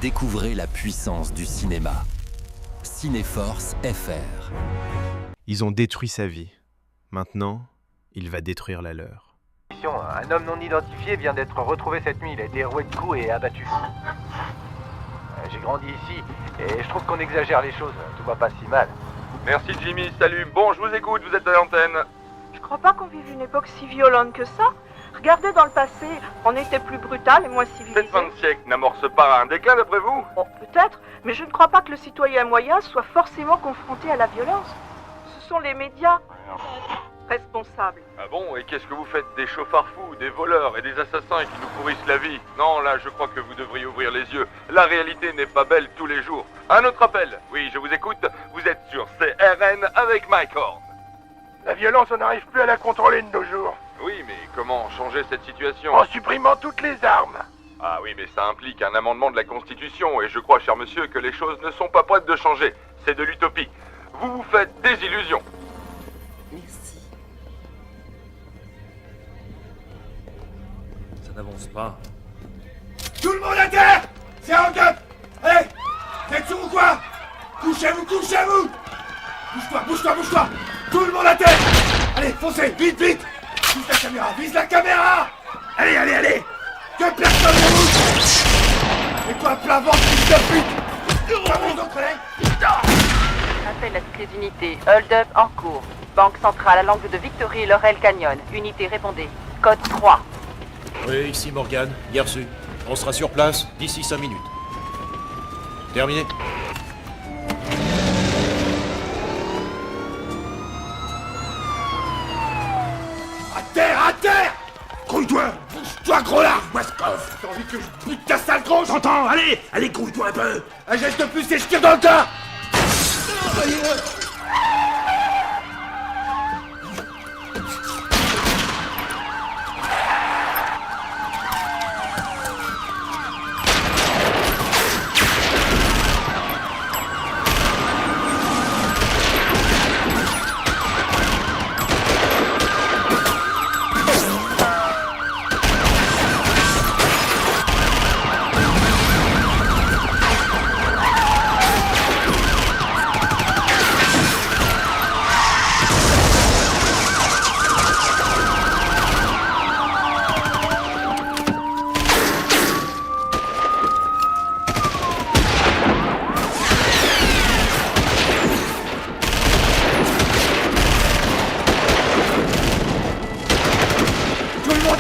Découvrez la puissance du cinéma. Cinéforce FR. Ils ont détruit sa vie. Maintenant, il va détruire la leur. Un homme non identifié vient d'être retrouvé cette nuit. Il a été roué de coups et abattu. J'ai grandi ici et je trouve qu'on exagère les choses. Tout va pas si mal. Merci Jimmy, salut. Bon, je vous écoute, vous êtes à l'antenne. Je crois pas qu'on vive une époque si violente que ça. Regardez dans le passé, on était plus brutal et moins civilisé. Cette fin de siècle n'amorce pas un déclin d'après vous? Bon, peut-être, mais je ne crois pas que le citoyen moyen soit forcément confronté à la violence. Ce sont les médias responsables. Ah bon, et qu'est-ce que vous faites des chauffards fous, des voleurs et des assassins qui nous pourrissent la vie? Non, là, je crois que vous devriez ouvrir les yeux. La réalité n'est pas belle tous les jours. Un autre appel. Oui, je vous écoute. Vous êtes sur CRN avec Mike Horn. La violence, on n'arrive plus à la contrôler de nos jours. Oui, mais comment changer cette situation? En supprimant toutes les armes. Ah oui, mais ça implique un amendement de la Constitution, et je crois, cher monsieur, que les choses ne sont pas prêtes de changer. C'est de l'utopie. Vous vous faites des illusions. Merci. Ça n'avance pas. Tout le monde à terre! C'est en gueule! Allez! T'es sur ou quoi? Couchez-vous, couchez-vous! Bouge-toi, bouge-toi, bouge-toi! Tout le monde à terre! Allez, foncez, vite, vite! Vise la caméra, vise la caméra! Allez, allez, allez! Que personne ne bouge! Et toi, plein ventre, fils de pute! Pas vous autres, collègues! Appel à toutes les unités. Hold up en cours. Banque centrale à l'angle de Victory et Laurel Canyon. Unité répondez. Code 3. Oui, ici Morgan. Bien reçu. On sera sur place d'ici 5 minutes. Terminé. À terre, à terre! Grouille-toi! Bouge-toi, gros lard! Waskov! T'as envie que je bute ta sale tronche? J'entends! Allez! Allez, grouille-toi un peu! Un geste de plus et je tire dans le tas!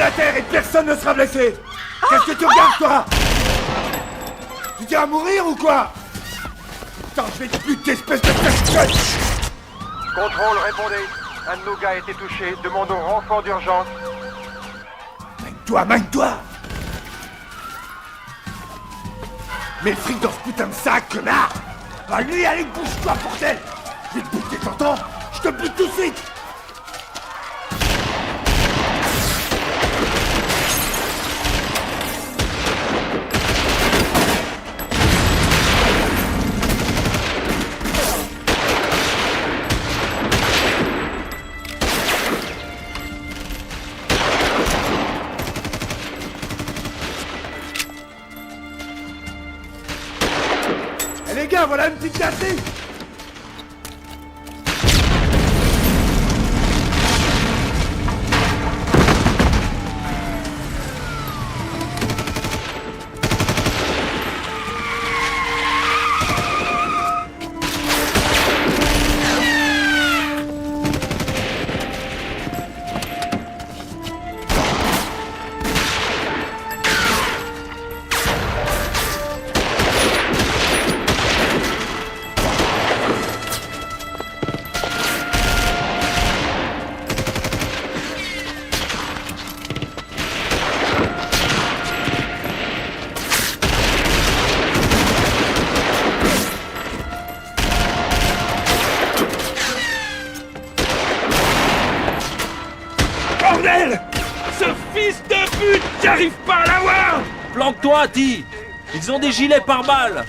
À terre et personne ne sera blessé. Qu'est-ce que tu regardes, toi? Tu tiens à mourir ou quoi? Putain, je vais te buter, espèce de casse-gueule. Contrôle, répondez. Un de nos gars a été touché. Demandons renfort d'urgence. Mène-toi, mène-toi. Mets le fric dans ce putain de sac, connard. Ah, lui, allez, bouge-toi, bordel. Je vais te buter, t'entends? Je te bute tout de suite. Les gars, voilà une petite cassée. Bordel! Ce fils de pute, j'arrive pas à l'avoir! Planque-toi, Ti. Ils ont des gilets pare-balles.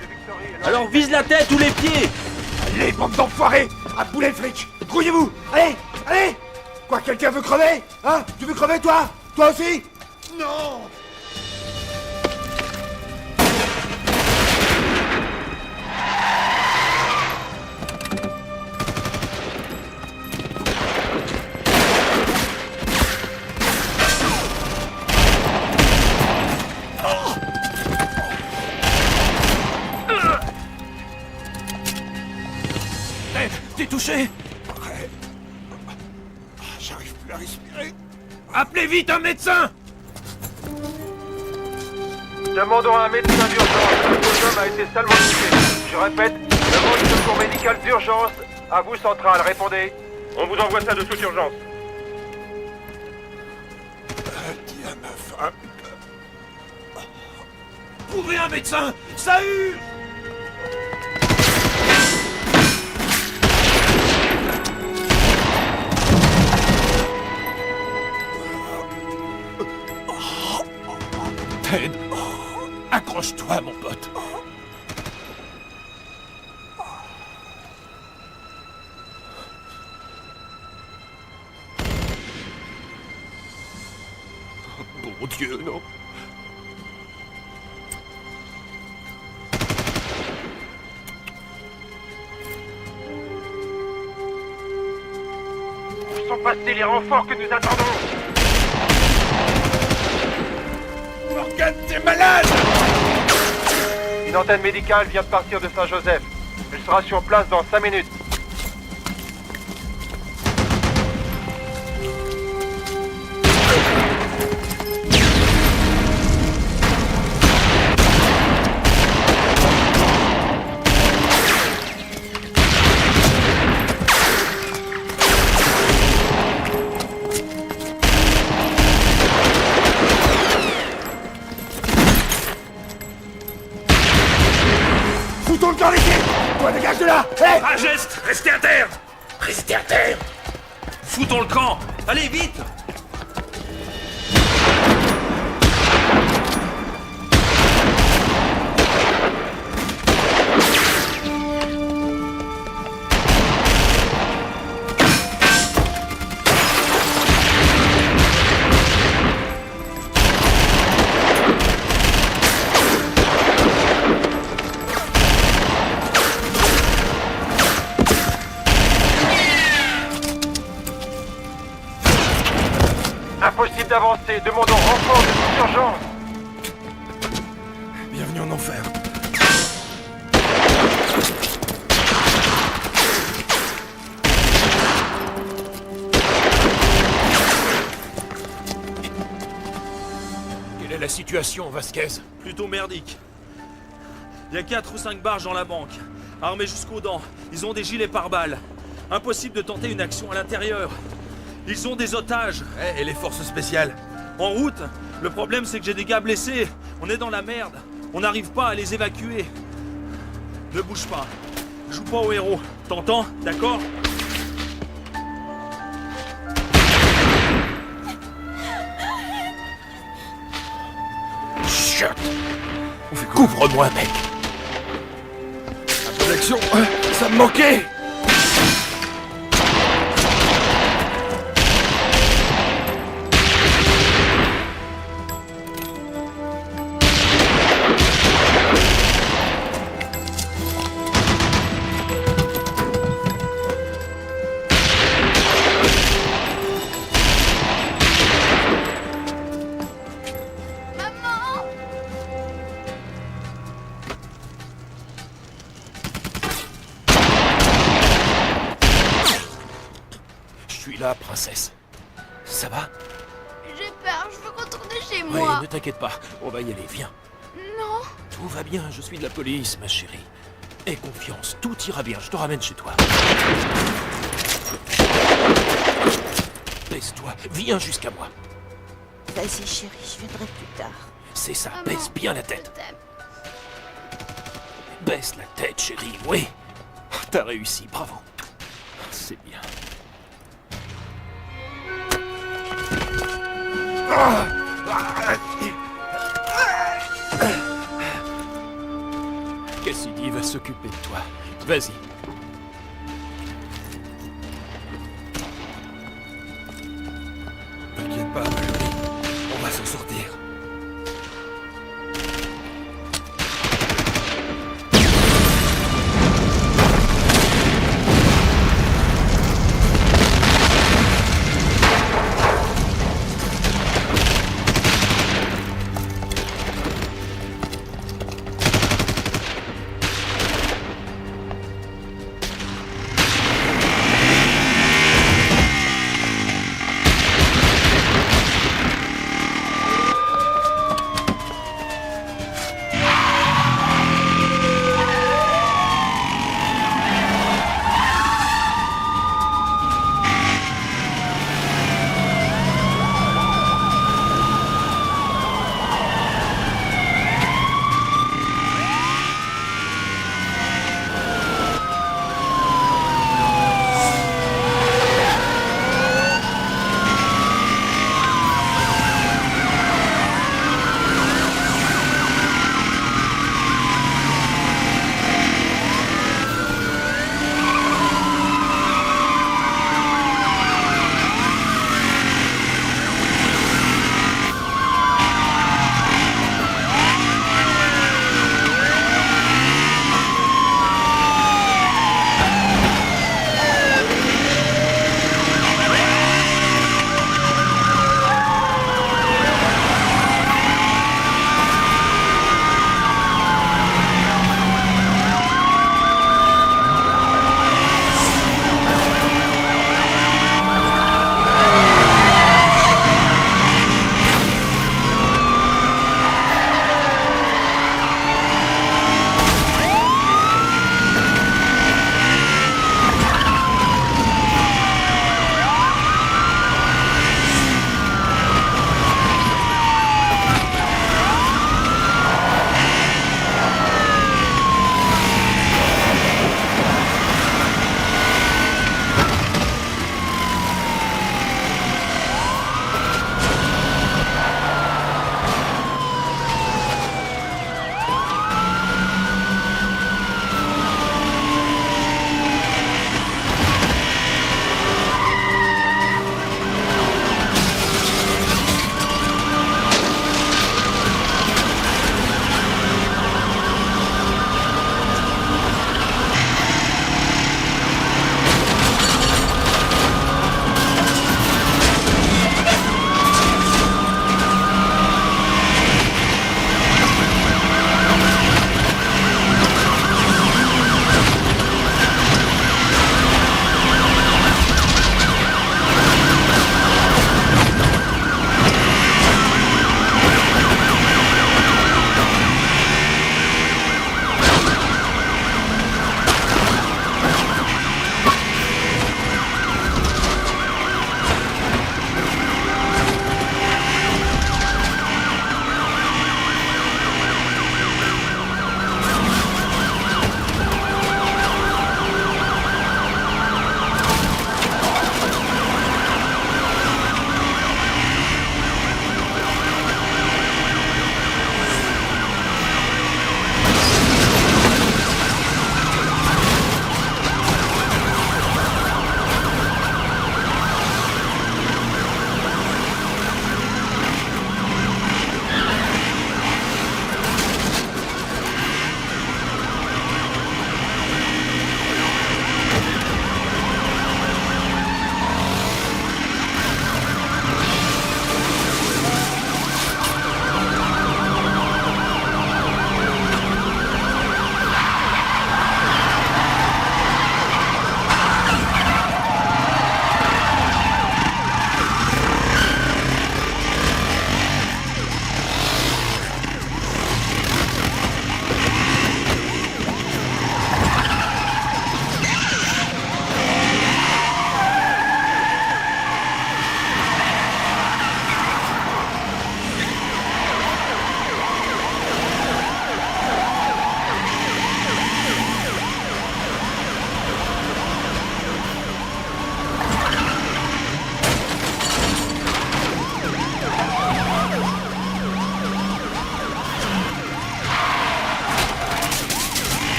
Alors vise la tête ou les pieds. Allez, bande d'enfoirés! À bouler le fric! Grouillez-vous! Allez! Allez! Quoi, quelqu'un veut crever? Hein? Tu veux crever, toi? Toi aussi? Non! touché. Arrête. J'arrive plus à respirer. Appelez vite un médecin. Demandons à un médecin d'urgence. Le bonhomme a été salement touché. Je répète, demande de secours médical d'urgence. À vous, centrale, répondez. On vous envoie ça de toute urgence. Dis à ma femme. Trouvez un médecin. Ça hurle. Ted, accroche-toi, mon pote. Bon Dieu, non. Où sont passés les renforts que nous attendons? Morgane, t'es malade! Une antenne médicale vient de partir de Saint-Joseph. Elle sera sur place dans 5 minutes. Foutons le camp d'ici! Toi, dégage de là! Hé! Un geste. Restez à terre. Restez à terre. Foutons le camp. Allez, vite. Impossible d'avancer. Demandons renfort de toute urgence. Bienvenue en enfer. Quelle est la situation, Vasquez? Plutôt merdique. Il y a 4 ou 5 barges dans la banque, armés jusqu'aux dents. Ils ont des gilets pare-balles. Impossible de tenter une action à l'intérieur. Ils ont des otages. Et les forces spéciales? En route. Le problème, c'est que j'ai des gars blessés. On est dans la merde. On n'arrive pas à les évacuer. Ne bouge pas. Joue pas au héros. T'entends? D'accord? Chut. Couvre-moi, mec. Un peu d'action, ça me manquait! Je suis là, princesse. Ça va? J'ai peur, je veux retourner chez Oui, moi. ne t'inquiète pas. On va y aller, viens. Non. Tout va bien, je suis de la police, ma chérie. Aie confiance, tout ira bien, je te ramène chez toi. Baisse-toi, viens jusqu'à moi. Vas-y chérie, je viendrai plus tard. C'est ça, Maman, baisse bien la je tête. t'aime. Baisse la tête, chérie, oui. T'as réussi, bravo. C'est bien. Cassidy va s'occuper de toi. Vas-y. T'inquiète pas, Valérie. On va s'en sortir.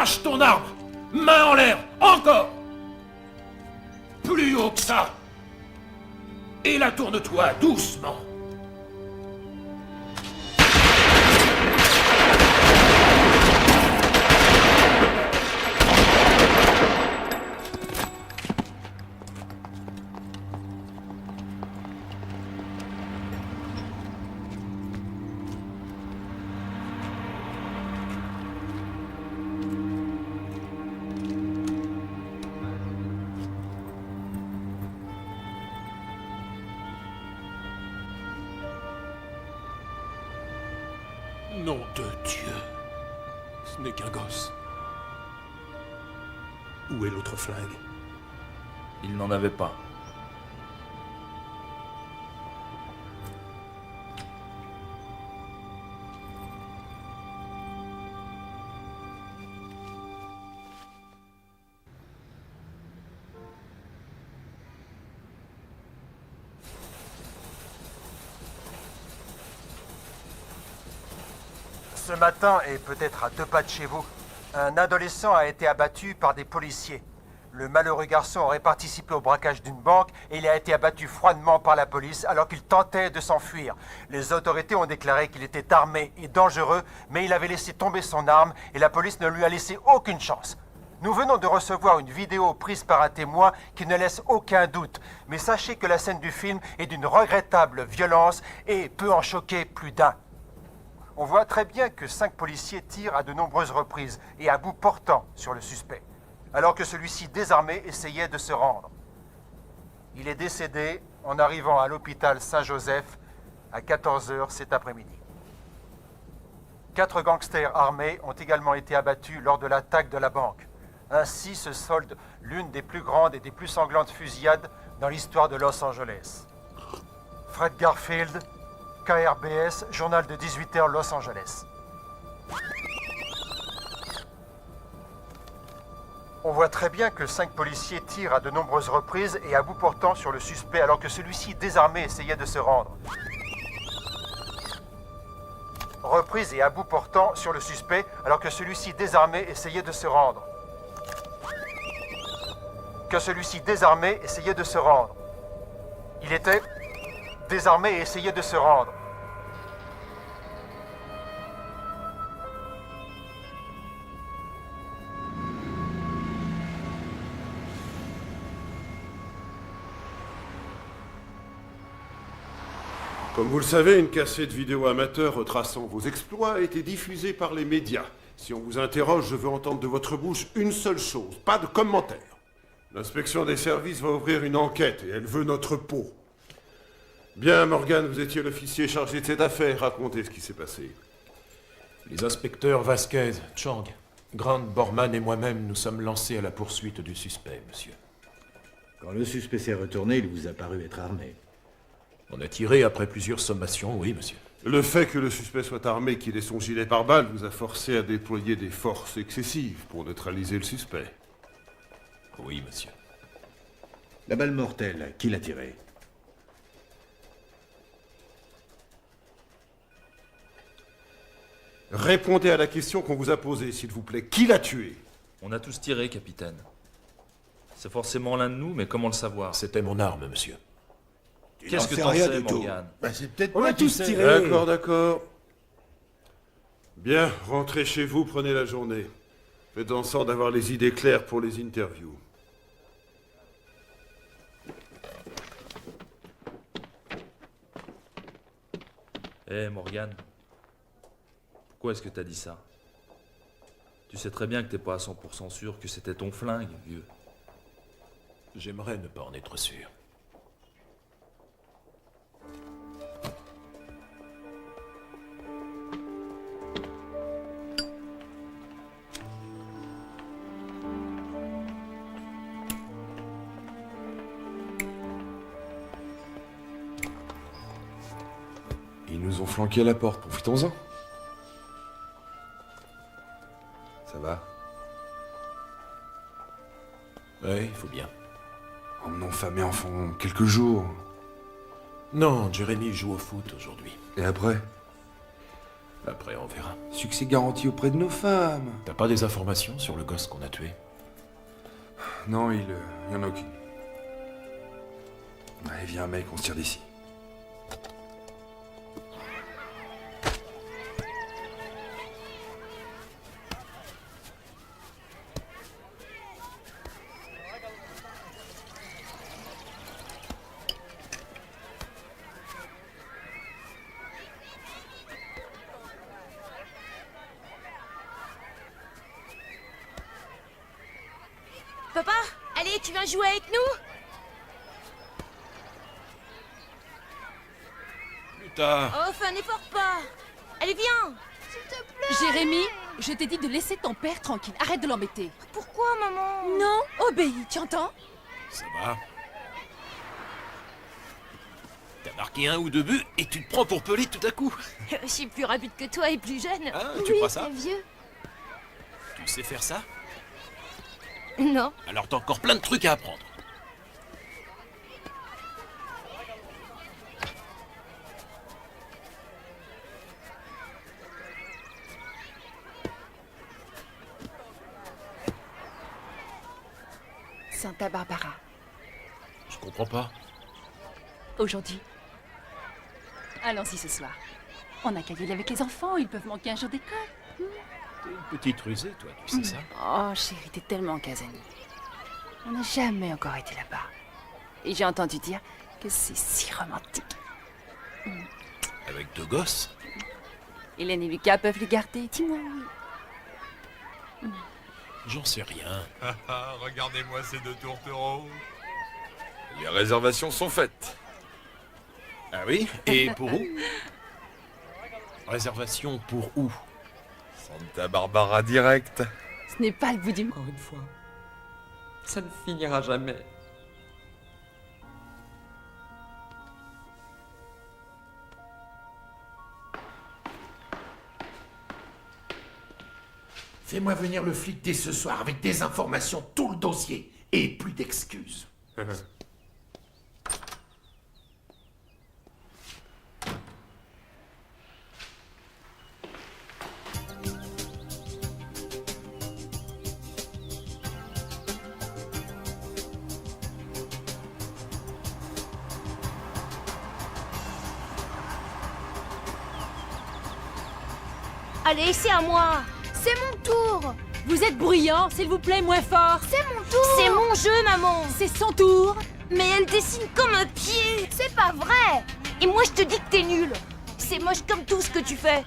Lâche ton arme! Main en l'air! Encore! Plus haut que ça! Et la tourne-toi doucement! Nom de Dieu. Ce n'est qu'un gosse. Où est l'autre flingue? Il n'en avait pas. Ce matin, et peut-être à 2 pas de chez vous, un adolescent a été abattu par des policiers. Le malheureux garçon aurait participé au braquage d'une banque et il a été abattu froidement par la police alors qu'il tentait de s'enfuir. Les autorités ont déclaré qu'il était armé et dangereux, mais il avait laissé tomber son arme et la police ne lui a laissé aucune chance. Nous venons de recevoir une vidéo prise par un témoin qui ne laisse aucun doute, mais sachez que la scène du film est d'une regrettable violence et peut en choquer plus d'un. On voit très bien que 5 policiers tirent à de nombreuses reprises et à bout portant sur le suspect, alors que celui-ci désarmé essayait de se rendre. Il est décédé en arrivant à l'hôpital Saint-Joseph à 14h cet après-midi. 4 gangsters armés ont également été abattus lors de l'attaque de la banque. Ainsi se solde l'une des plus grandes et des plus sanglantes fusillades dans l'histoire de Los Angeles. Fred Garfield, KRBS, journal de 18h Los Angeles. On voit très bien que 5 policiers tirent à de nombreuses reprises et à bout portant sur le suspect alors que celui-ci, désarmé, essayait de se rendre. Reprise et à bout portant sur le suspect alors que celui-ci, désarmé, essayait de se rendre. Que celui-ci, désarmé, essayait de se rendre. Il était désarmé et essayait de se rendre. Comme vous le savez, une cassette vidéo amateur retraçant vos exploits a été diffusée par les médias. Si on vous interroge, je veux entendre de votre bouche une seule chose, pas de commentaires. L'inspection des services va ouvrir une enquête et elle veut notre peau. Bien, Morgan, vous étiez l'officier chargé de cette affaire. Racontez ce qui s'est passé. Les inspecteurs Vasquez, Chang, Grant, Borman et moi-même nous sommes lancés à la poursuite du suspect, monsieur. Quand le suspect s'est retourné, il vous a paru être armé. On a tiré après plusieurs sommations, oui, monsieur. Le fait que le suspect soit armé, qu'il ait son gilet pare-balles, vous a forcé à déployer des forces excessives pour neutraliser le suspect. Oui, monsieur. La balle mortelle, qui l'a tirée? Répondez à la question qu'on vous a posée, s'il vous plaît. Qui l'a tué? On a tous tiré, capitaine. C'est forcément l'un de nous, mais comment le savoir? C'était mon arme, monsieur. Qu'est-ce que t'en sais, Morgan? C'est peut-être On a tous tiré. D'accord, d'accord. Bien, rentrez chez vous, prenez la journée. Faites en sorte d'avoir les idées claires pour les interviews. Hé, Morgan. Pourquoi est-ce que t'as dit ça? Tu sais très bien que t'es pas à 100% sûr que c'était ton flingue, vieux. J'aimerais ne pas en être sûr. Ils nous ont flanqué à la porte, profitons-en. Ça va? Oui, il faut bien. Emmenons femme et enfants quelques jours. Non, Jérémy joue au foot aujourd'hui. Et après? Après, on verra. Succès garanti auprès de nos femmes. T'as pas des informations sur le gosse qu'on a tué? Non, il y en a aucune. Allez, viens mec, on se tire d'ici. Papa, allez, tu viens jouer avec nous? Plus tard. Oh, fais un effort, pas. Allez, viens. S'il te plaît. Jérémy, je t'ai dit de laisser ton père tranquille. Arrête de l'embêter. Pourquoi, maman? Non, obéis, tu entends? Ça va. T'as marqué 1 ou 2 buts et tu te prends pour Pelé tout à coup. Je suis plus rapide que toi et plus jeune. Ah, tu crois ça? Vieux. Tu sais faire ça? Non. Alors t'as encore plein de trucs à apprendre. Santa Barbara. Je comprends pas. Aujourd'hui. Allons-y ce soir. On a qu'à y aller avec les enfants, ils peuvent manquer un jour d'école. T'es une petite rusée, toi, tu sais ça? Oh chérie, t'es tellement casanier. On n'a jamais encore été là-bas. Et j'ai entendu dire que c'est si romantique. Avec 2 gosses? Hélène et Lucas peuvent les garder, dis-moi oui. J'en sais rien. Regardez-moi ces 2 tourtereaux. Les réservations sont faites. Ah oui? Et pour où? Réservation pour où? Santa Barbara direct. Ce n'est pas le bout du monde. Encore une fois, ça ne finira jamais. Fais-moi venir le flic dès ce soir avec des informations, tout le dossier, et plus d'excuses. Allez, c'est à moi. C'est mon tour. Vous êtes bruyant, s'il vous plaît, moins fort. C'est mon tour. C'est mon jeu, maman. C'est son tour. Mais elle dessine comme un pied. C'est pas vrai. Et moi, je te dis que t'es nul. C'est moche comme tout ce que tu fais.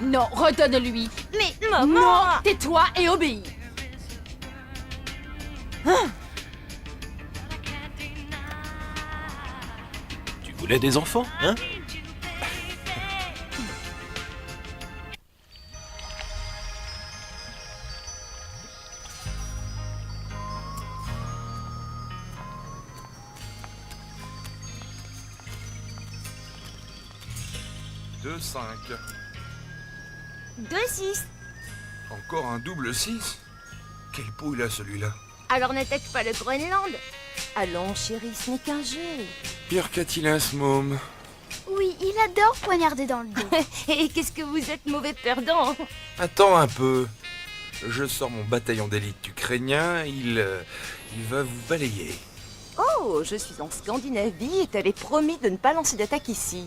Non, redonne-lui. Mais maman. Non, tais-toi et obéis. Tu voulais des enfants, hein? Deux 5. 2-6. Encore un double 6? Quelle peau il a celui-là? Alors n'attaque pas le Groenland. Allons, chérie, ce n'est qu'un jeu. Pire qu'a-t-il ce môme? Oui, il adore poignarder dans le dos. Et qu'est-ce que vous êtes mauvais perdant? Attends un peu. Je sors mon bataillon d'élite ukrainien, il va vous balayer. Oh, je suis en Scandinavie et t'avais promis de ne pas lancer d'attaque ici.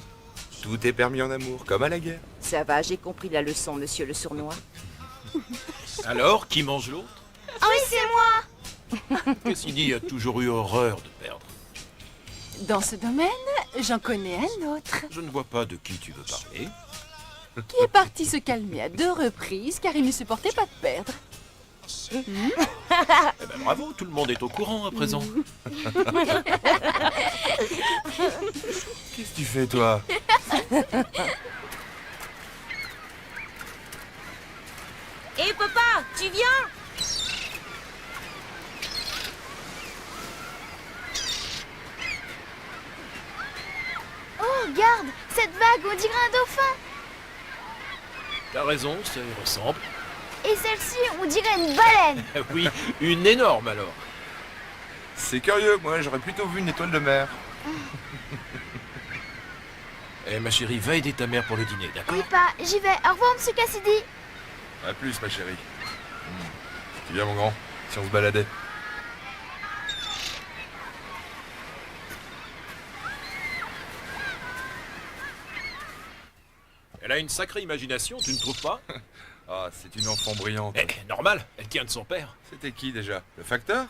Tout est permis en amour, comme à la guerre. Ça va, j'ai compris la leçon, monsieur le sournois. Alors, qui mange l'autre? Ah oui, c'est moi. Cassidy a toujours eu horreur de perdre. Dans ce domaine, j'en connais un autre. Je ne vois pas de qui tu veux parler. Qui est parti se calmer à 2 reprises car il ne supportait pas de perdre. Eh ben bravo, tout le monde est au courant à présent. Qu'est-ce que tu fais, toi? Hé, papa, tu viens? Oh, regarde, cette vague, on dirait un dauphin. T'as raison, ça y ressemble. Et celle-ci, on dirait une baleine. Oui, une énorme alors. C'est curieux, moi j'aurais plutôt vu une étoile de mer. Eh, ma chérie, va aider ta mère pour le dîner, d'accord? Oui, pas, j'y vais. Au revoir, monsieur Cassidy. À plus, ma chérie. Tu viens, mon grand, si on se baladait. Elle a une sacrée imagination, tu ne trouves pas? Ah, c'est une enfant brillante. Eh, normal, elle tient de son père. C'était qui, déjà? Le facteur?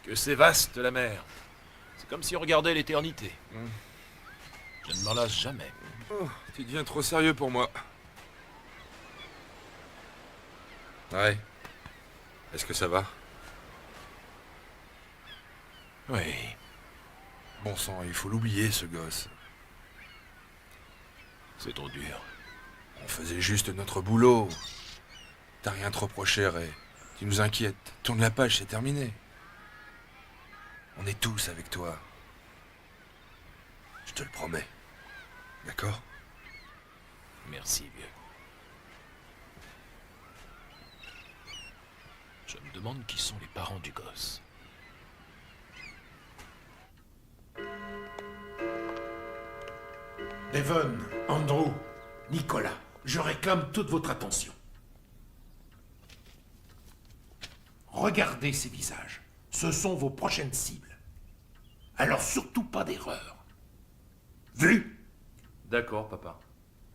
Que c'est vaste, la mer. C'est comme si on regardait l'éternité. Je ne m'en lasse jamais. Oh, tu deviens trop sérieux pour moi. Ouais. Est-ce que ça va? Oui. Bon sang, il faut l'oublier, ce gosse. C'est trop dur. On faisait juste notre boulot. T'as rien à te reprocher, Ray. Tu nous inquiètes. Tourne la page, c'est terminé. On est tous avec toi. Je te le promets. D'accord? Merci, vieux. Je me demande qui sont les parents du gosse. Devon, Andrew, Nicolas, je réclame toute votre attention. Regardez ces visages. Ce sont vos prochaines cibles. Alors surtout pas d'erreur. Vu? D'accord, papa.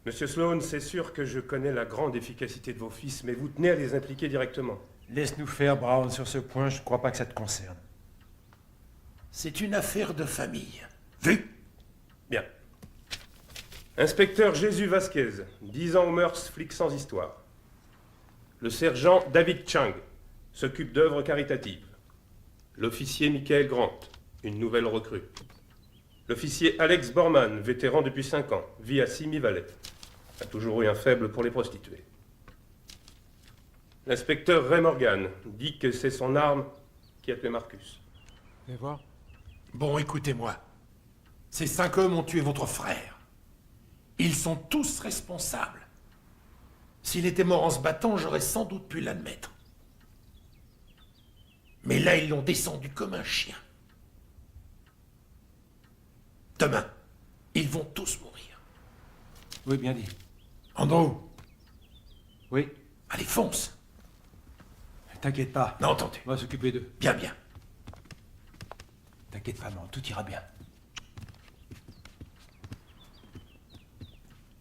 Monsieur Sloan, c'est sûr que je connais la grande efficacité de vos fils, mais vous tenez à les impliquer directement. Laisse-nous faire, Brown, sur ce point, je crois pas que ça te concerne. C'est une affaire de famille. Vu? Bien. Inspecteur Jésus Vasquez, 10 ans aux mœurs, flic sans histoire. Le sergent David Chang s'occupe d'œuvres caritatives. L'officier Michael Grant, une nouvelle recrue. L'officier Alex Borman, vétéran depuis 5 ans, vit à Simi Valley. A toujours eu un faible pour les prostituées. L'inspecteur Ray Morgan dit que c'est son arme qui a tué Marcus. Viens voir. Bon, écoutez-moi. Ces 5 hommes ont tué votre frère. Ils sont tous responsables. S'il était mort en se battant, j'aurais sans doute pu l'admettre. Mais là, ils l'ont descendu comme un chien. Demain, ils vont tous mourir. Oui, bien dit. Andrew. Oui. Allez, fonce. T'inquiète pas. Non, entendu. On va s'occuper d'eux. Bien, bien. T'inquiète pas, non, tout ira bien.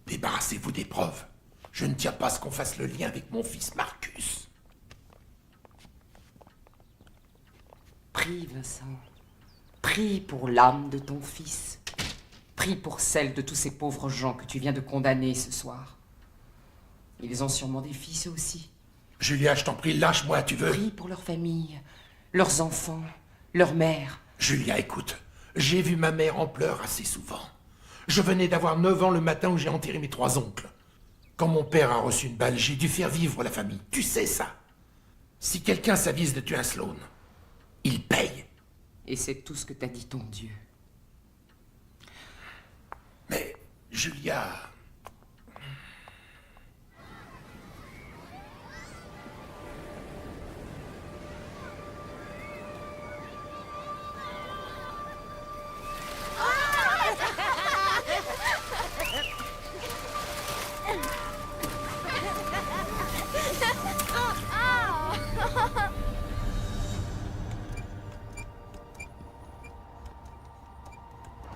Débarrassez-vous des preuves. Je ne tiens pas à ce qu'on fasse le lien avec mon fils Marcus. Prie, Vincent. Prie pour l'âme de ton fils. Prie pour celle de tous ces pauvres gens que tu viens de condamner ce soir. Ils ont sûrement des fils eux aussi. Julia, je t'en prie, lâche-moi, tu veux? Prie pour leur famille, leurs enfants, leur mère. Julia, écoute, j'ai vu ma mère en pleurs assez souvent. Je venais d'avoir 9 ans le matin où j'ai enterré mes 3 oncles. Quand mon père a reçu une balle, j'ai dû faire vivre la famille. Tu sais ça. Si quelqu'un s'avise de tuer un Sloan, il paye. Et c'est tout ce que t'a dit ton Dieu. Mais, Julia...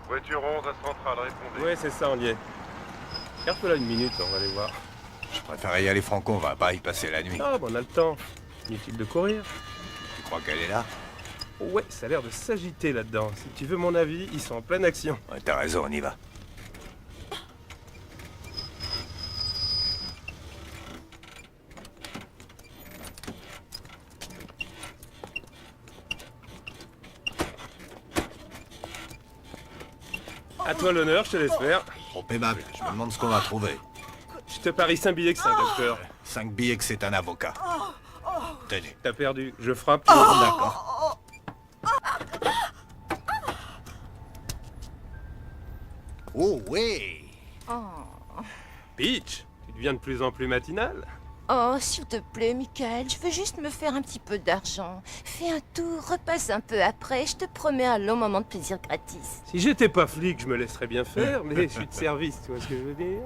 Voiture 11 à Centrale, répondez. Ouais, c'est ça, on y est. Garde-toi là une minute, on va aller voir. Je préférais y aller franco, on va pas y passer la nuit. Ah, bon, on a le temps. Inutile de courir. Tu crois qu'elle est là? Ouais, ça a l'air de s'agiter là-dedans. Si tu veux mon avis, ils sont en pleine action. Ouais, t'as raison, on y va. À toi l'honneur, je te laisse faire. Trop aimable, je me demande ce qu'on va trouver. Je te parie 5 billets que c'est un docteur. 5 billets que c'est un avocat. Tenez. T'as perdu, je frappe. D'accord. Oh oui. Peach, tu deviens de plus en plus matinale. Oh, s'il te plaît, Michael, je veux juste me faire un petit peu d'argent. Fais un tour, repasse un peu après, je te promets un long moment de plaisir gratis. Si j'étais pas flic, je me laisserais bien faire, mais je suis de service, tu vois ce que je veux dire?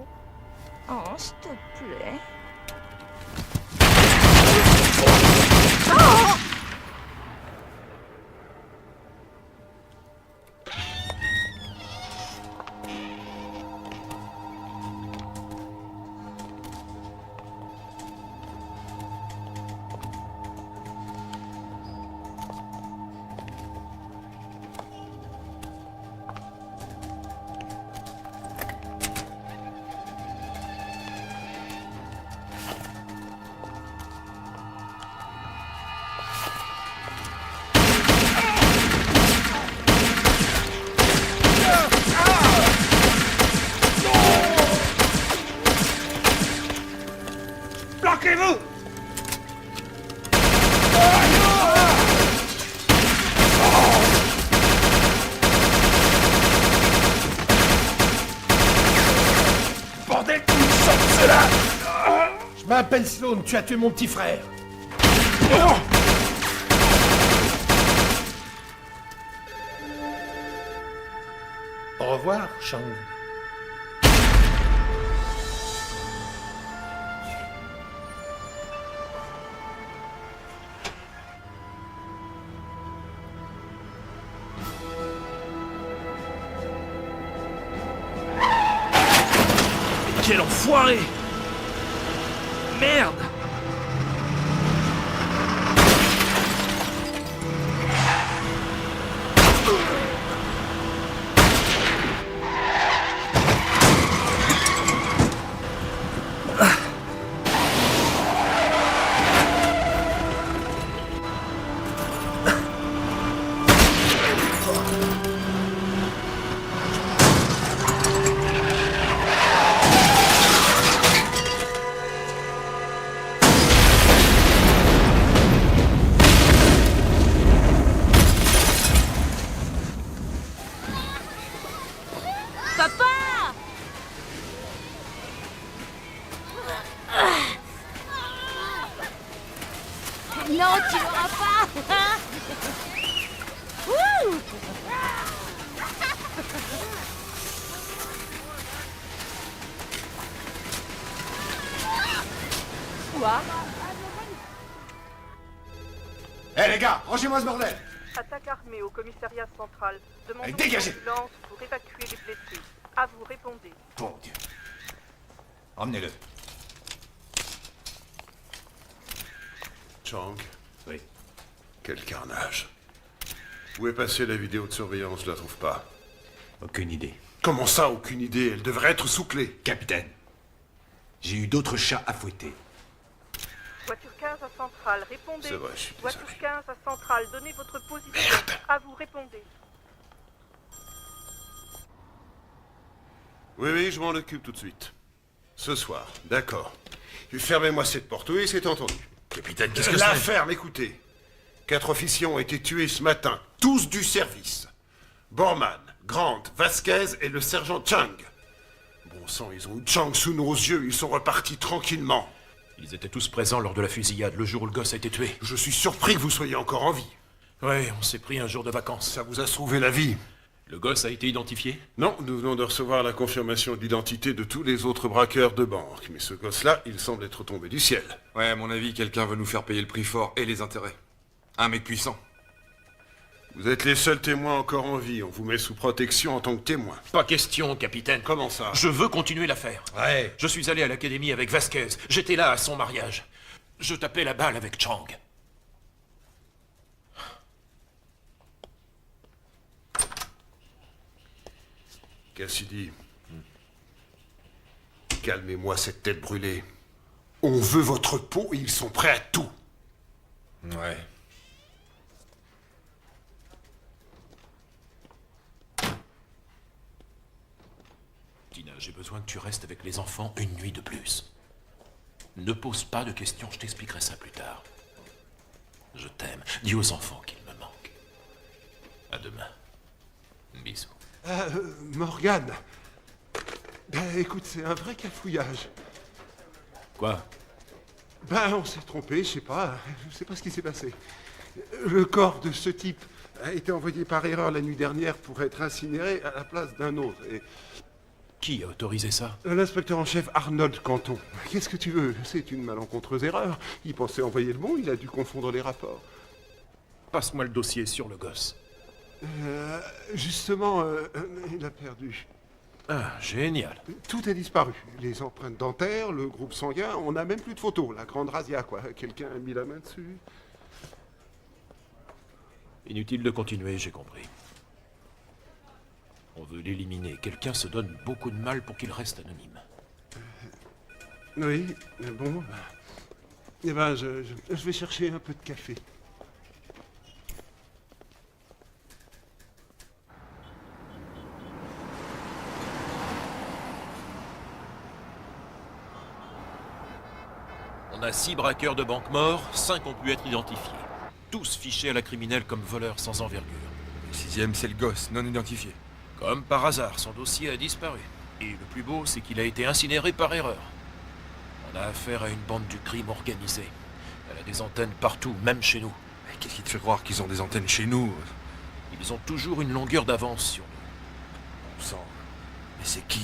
Oh, s'il te plaît. Bloquez-vous! Bordel, où sort cela? Je m'appelle Sloan, tu as tué mon petit frère. Au revoir, Chang. Quel enfoiré! Merde! Papa! Non, tu l'auras pas! Wouh! Quoi? Hé les gars, rangez-moi ce bordel! Attaque armée au commissariat central. Demandons dégagez. une ambulance pour évacuer les blessés. À vous, répondez. Bon Dieu. Emmenez-le. Chang. Oui. Quel carnage. Où est passée la vidéo de surveillance? Je la trouve pas. Aucune idée. Comment ça, aucune idée? Elle devrait être sous clé. Capitaine, j'ai eu d'autres chats à fouetter. Voiture 15 à Centrale, répondez. C'est vrai, je suis Voiture désolé. 15 à Centrale, donnez votre position. À vous, répondez. Oui, je m'en occupe tout de suite. Ce soir, d'accord. Fermez-moi cette porte, oui, c'est entendu. Capitaine, qu'est-ce que La c'est? ferme, écoutez. 4 officiers ont été tués ce matin, tous du service. Borman, Grant, Vasquez et le sergent Chang. Bon sang, ils ont eu Chang sous nos yeux, ils sont repartis tranquillement. Ils étaient tous présents lors de la fusillade, le jour où le gosse a été tué. Je suis surpris que vous soyez encore en vie. Ouais, on s'est pris un jour de vacances. Ça vous a sauvé la vie. Le gosse a été identifié? Non, nous venons de recevoir la confirmation d'identité de tous les autres braqueurs de banque. Mais ce gosse-là, il semble être tombé du ciel. Ouais, à mon avis, quelqu'un veut nous faire payer le prix fort et les intérêts. Un mec puissant. Vous êtes les seuls témoins encore en vie. On vous met sous protection en tant que témoin. Pas question, capitaine. Comment ça? Je veux continuer l'affaire. Ouais. Je suis allé à l'académie avec Vasquez. J'étais là à son mariage. Je tapais la balle avec Chang. Cassidy. Calmez-moi cette tête brûlée. On veut votre peau et ils sont prêts à tout. Ouais. Tina, j'ai besoin que tu restes avec les enfants une nuit de plus. Ne pose pas de questions, je t'expliquerai ça plus tard. Je t'aime. Dis aux enfants qu'ils me manquent. À demain. Bisous. Morgane. Ben écoute, c'est un vrai cafouillage. Quoi? Ben, on s'est trompé, je sais pas ce qui s'est passé. Le corps de ce type a été envoyé par erreur la nuit dernière pour être incinéré à la place d'un autre. Et Qui a autorisé ça? l'inspecteur en chef Arnold Canton. Qu'est-ce que tu veux? C'est une malencontreuse erreur. Il pensait envoyer le bon, il a dû confondre les rapports. Passe-moi le dossier sur le gosse. Justement, il a perdu. Ah, génial. Tout a disparu. Les empreintes dentaires, le groupe sanguin, on n'a même plus de photos. La grande razzia, quoi. Quelqu'un a mis la main dessus. Inutile de continuer, j'ai compris. On veut l'éliminer. Quelqu'un se donne beaucoup de mal pour qu'il reste anonyme. Oui, bon. Eh ben, je vais chercher un peu de café. On a 6 braqueurs de banque morts, 5 ont pu être identifiés. Tous fichés à la criminelle comme voleurs sans envergure. Le 6e, c'est le gosse, non identifié. Comme par hasard, son dossier a disparu. Et le plus beau, c'est qu'il a été incinéré par erreur. On a affaire à une bande du crime organisée. Elle a des antennes partout, même chez nous. Mais qu'est-ce qui te fait croire qu'ils ont des antennes chez nous? Ils ont toujours une longueur d'avance sur nous. On sent. Mais c'est qui?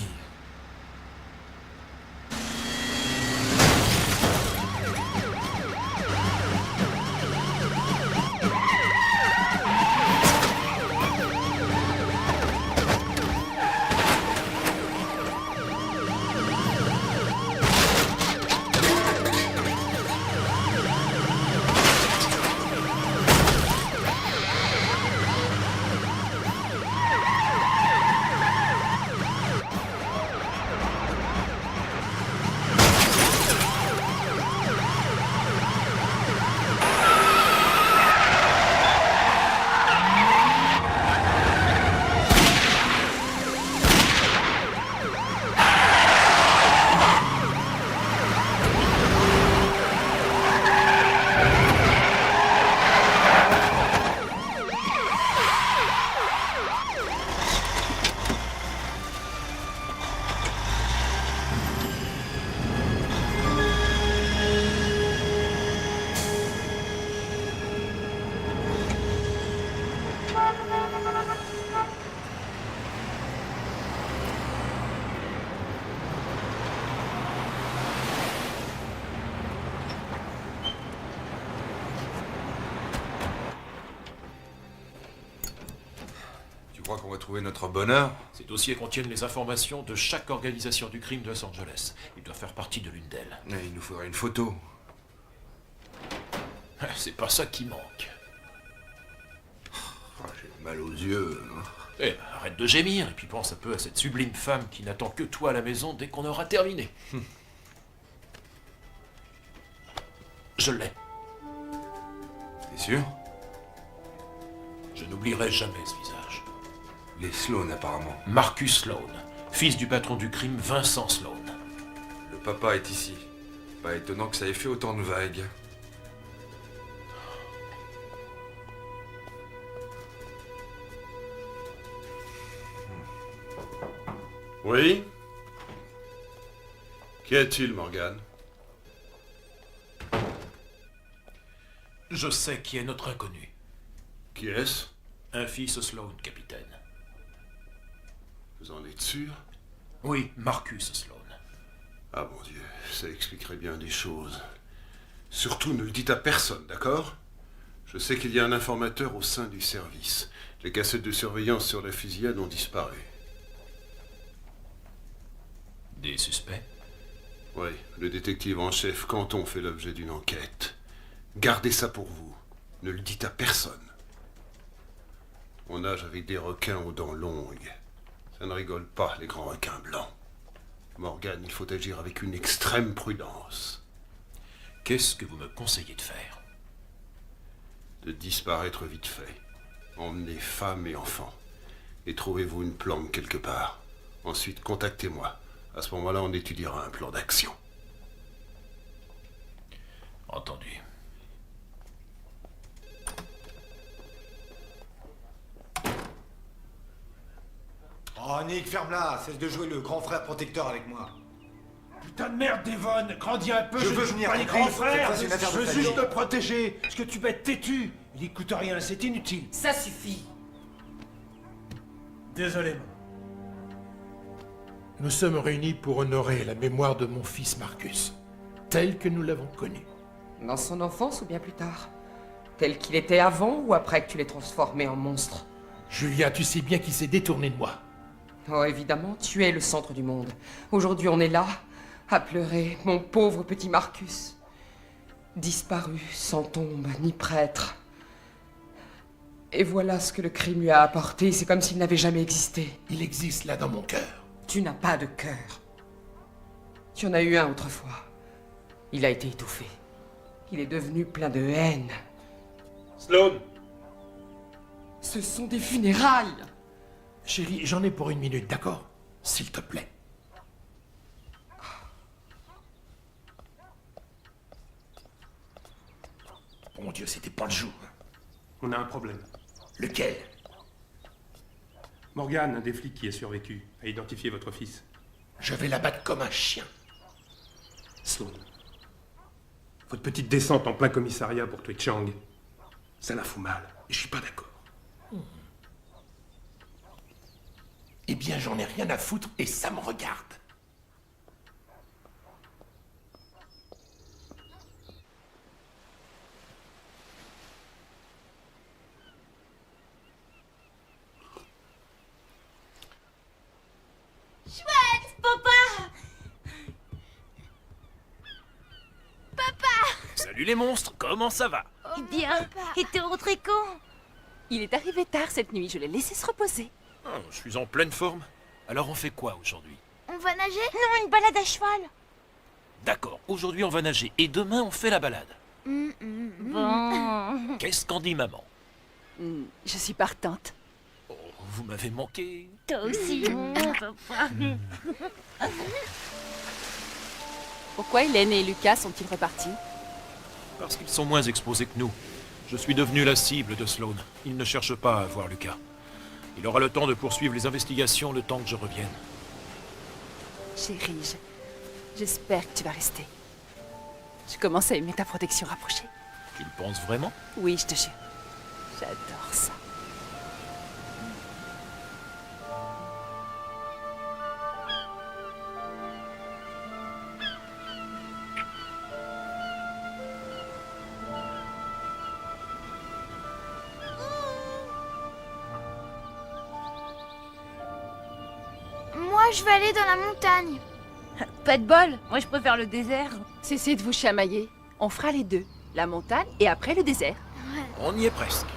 Tu crois qu'on va trouver notre bonheur? Ces dossiers contiennent les informations de chaque organisation du crime de Los Angeles. Il doit faire partie de l'une d'elles. Mais il nous faudrait une photo. C'est pas ça qui manque. J'ai mal aux yeux. Eh, arrête de gémir et puis pense un peu à cette sublime femme qui n'attend que toi à la maison dès qu'on aura terminé. Je l'ai. T'es sûr? Je n'oublierai jamais ce visage. Les Sloan, apparemment. Marcus Sloan, fils du patron du crime Vincent Sloan. Le papa est ici. Pas étonnant que ça ait fait autant de vagues. Oui? Qu'y a-t-il, Morgan? Je sais qui est notre inconnu. Qui est-ce? Un fils Sloan, capitaine. Vous en êtes sûr? Oui, Marcus Sloan. Ah mon Dieu, ça expliquerait bien des choses. Surtout ne le dites à personne, d'accord? Je sais qu'il y a un informateur au sein du service. Les cassettes de surveillance sur la fusillade ont disparu. Des suspects? Oui, le détective en chef Canton fait l'objet d'une enquête. Gardez ça pour vous. Ne le dites à personne. On nage avec des requins aux dents longues. Ça ne rigole pas, les grands requins blancs. Morgan, il faut agir avec une extrême prudence. Qu'est-ce que vous me conseillez de faire? De disparaître vite fait. Emmenez femmes et enfants. Et trouvez-vous une planque quelque part. Ensuite, contactez-moi. À ce moment-là, on étudiera un plan d'action. Entendu. Oh, Nick, ferme-la. Cesse de jouer le grand frère protecteur avec moi. Putain de merde, Devon. Grandis un peu, Je veux ne joue venir pas les en grands ville, frères. c'est une affaire Je de veux famille. juste te protéger. Parce que tu vas être têtu. Il écoute rien, c'est inutile. Ça suffit. Désolé, maman. Nous sommes réunis pour honorer la mémoire de mon fils Marcus, tel que nous l'avons connu. Dans son enfance ou bien plus tard? Tel qu'il était avant ou après que tu l'aies transformé en monstre? Julien, tu sais bien qu'il s'est détourné de moi. Oh, évidemment, tu es le centre du monde. Aujourd'hui, on est là, à pleurer, mon pauvre petit Marcus. Disparu, sans tombe, ni prêtre. Et voilà ce que le crime lui a apporté, c'est comme s'il n'avait jamais existé. Il existe là dans mon cœur. Tu n'as pas de cœur. Tu en as eu un autrefois. Il a été étouffé. Il est devenu plein de haine. Sloan! Ce sont des funérailles! Chérie, j'en ai pour 1 minute, d'accord? S'il te plaît. Bon Dieu, c'était pas le jour. On a un problème. Lequel? Morgan, un des flics qui a survécu, a identifié votre fils. Je vais l'abattre comme un chien. Sloan. Votre petite descente en plein commissariat pour tuer Chang, ça la fout mal. Et je suis pas d'accord. Eh bien, j'en ai rien à foutre et ça me regarde. Chouette, papa! Papa! Salut les monstres, comment ça va? Bien, et t'es rentré quand? Il est arrivé tard cette nuit, je l'ai laissé se reposer. Oh, je suis en pleine forme. Alors on fait quoi aujourd'hui? On va nager? Non, une balade à cheval. D'accord, aujourd'hui on va nager et demain on fait la balade. Bon. Qu'est-ce qu'en dit maman? Je suis partante. Oh, vous m'avez manqué. Toi aussi, papa. Pourquoi Hélène et Lucas sont-ils repartis? Parce qu'ils sont moins exposés que nous. Je suis devenu la cible de Sloan. Il ne cherche pas à voir Lucas. Il aura le temps de poursuivre les investigations le temps que je revienne. Chérie, j'espère que tu vas rester. Je commence à aimer ta protection rapprochée. Tu le penses vraiment? Oui, je te jure. J'adore ça. Moi, je vais aller dans la montagne. Pas de bol, moi je préfère le désert. Cessez de vous chamailler. On fera les deux. La montagne et après le désert. On y est presque.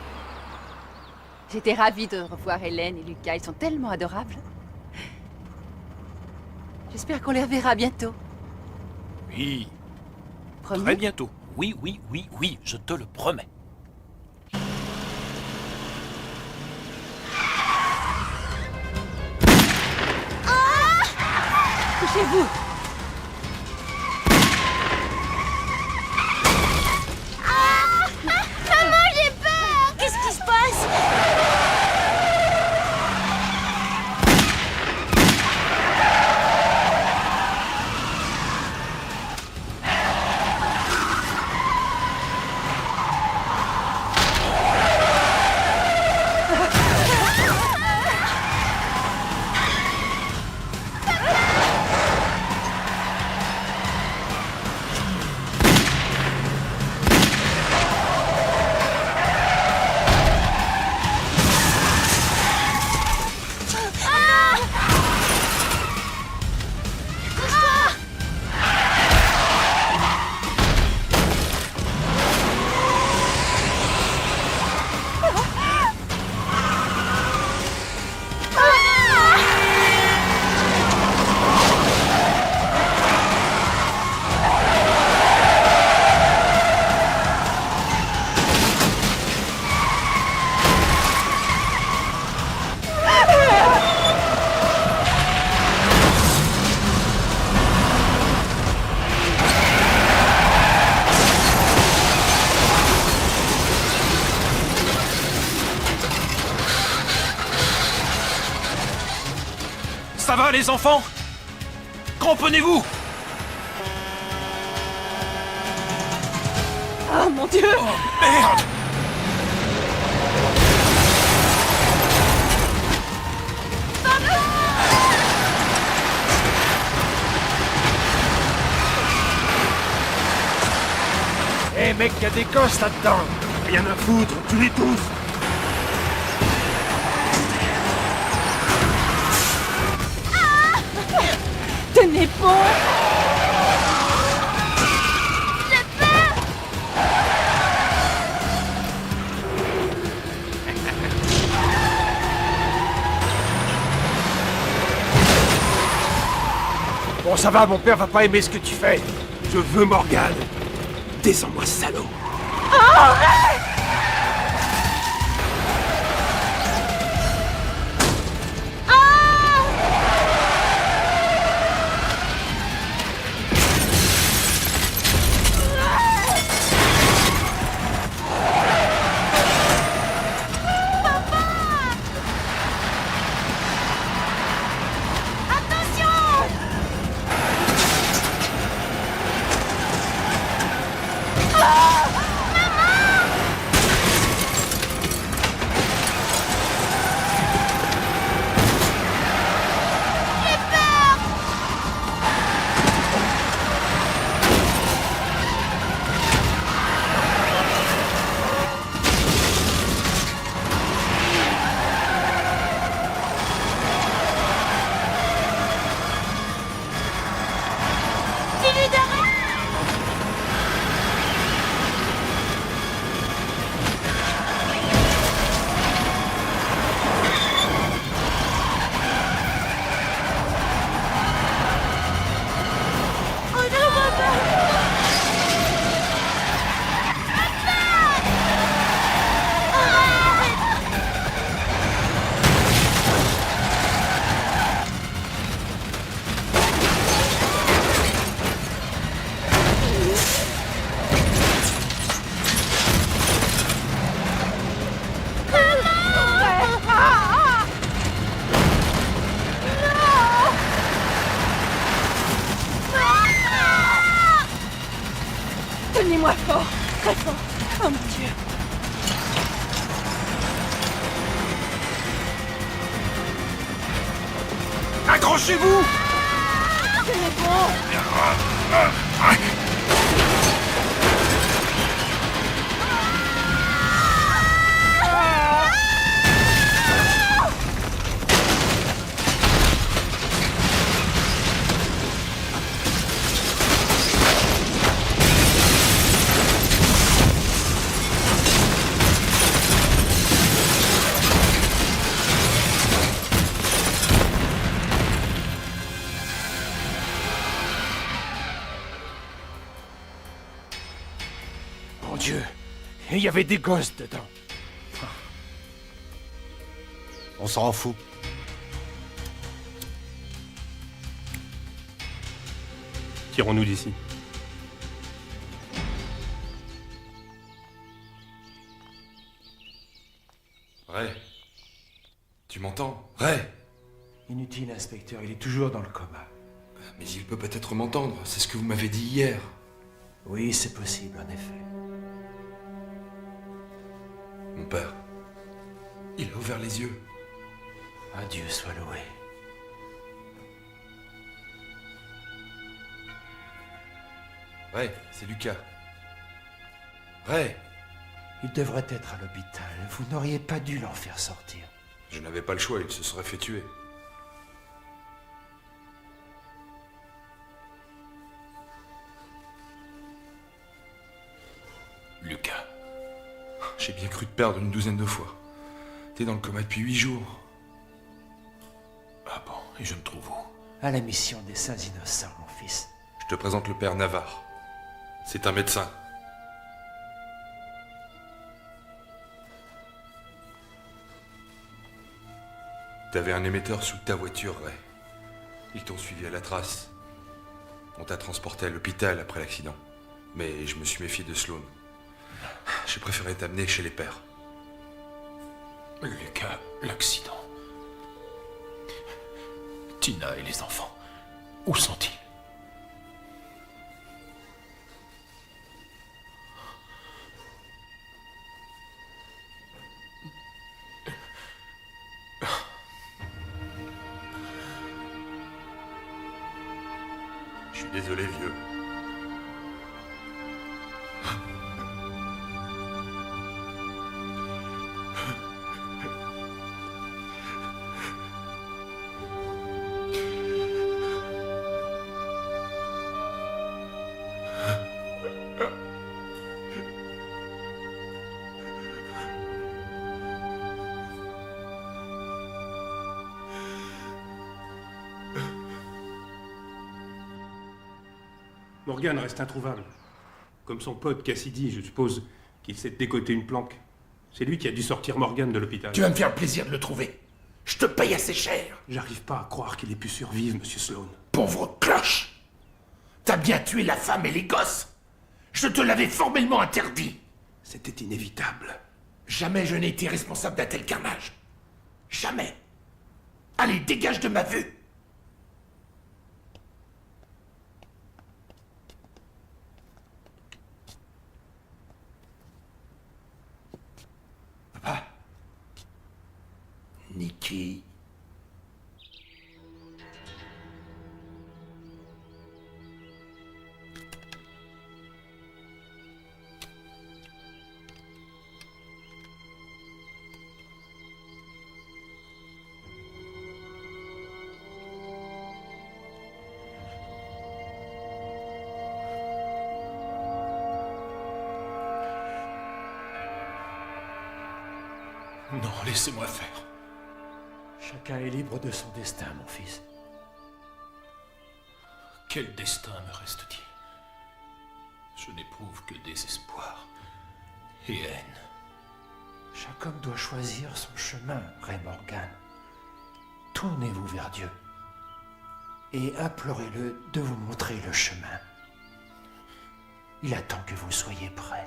J'étais ravie de revoir Hélène et Lucas. Ils sont tellement adorables. J'espère qu'on les reverra bientôt. Oui. Promis? Très bientôt. Oui, oui, oui, oui, je te le promets. Couchez-vous! Maman, j'ai peur! Qu'est-ce qui se passe? Ça va les enfants? Cramponnez-vous! Ah, mon Dieu! Merde! Hé mec, y'a des gosses là-dedans! Rien à foutre, tu les tous! Tenez bon! Bon, ça va, mon père va pas aimer ce que tu fais. Je veux Morgane. Descends-moi, salaud. Tenez-moi fort, très fort. Oh mon Dieu. Accrochez-vous! Tenez bon. Mon Dieu, il y avait des gosses dedans. On s'en fout. Tirons-nous d'ici. Ray. Tu m'entends? Ray. Inutile, inspecteur, il est toujours dans le coma. Mais il peut peut-être m'entendre, c'est ce que vous m'avez dit hier. Oui, c'est possible, en effet. Mon père. Il a ouvert les yeux. Adieu soit loué. Ray, c'est Lucas. Ray. Il devrait être à l'hôpital. Vous n'auriez pas dû l'en faire sortir. Je n'avais pas le choix, il se serait fait tuer. Lucas. J'ai bien cru te perdre une douzaine de fois. T'es dans le coma depuis 8 jours. Ah bon, et je me trouve où? À la mission des Saints Innocents, mon fils. Je te présente le père Navarre. C'est un médecin. T'avais un émetteur sous ta voiture, Ray. Ils t'ont suivi à la trace. On t'a transporté à l'hôpital après l'accident. Mais je me suis méfié de Sloan. J'ai préféré t'amener chez les pères. Lucas, l'accident. Tina et les enfants. Où sont-ils? désolé, vieux. Morgan reste introuvable. Comme son pote Cassidy, je suppose qu'il s'est décoté une planque. C'est lui qui a dû sortir Morgan de l'hôpital. Tu vas me faire plaisir de le trouver. Je te paye assez cher. J'arrive pas à croire qu'il ait pu survivre, monsieur Sloan. Pauvre cloche. T'as bien tué la femme et les gosses. Je te l'avais formellement interdit. C'était inévitable. Jamais je n'ai été responsable d'un tel carnage. Jamais. Allez, dégage de ma vue. Papa. Nikki. Non, laissez-moi faire. Chacun est libre de son destin, mon fils. Quel destin me reste-t-il? Je n'éprouve que désespoir et haine. Chaque homme doit choisir son chemin, Ray Morgan. Tournez-vous vers Dieu et implorez-le de vous montrer le chemin. Il attend que vous soyez prêts.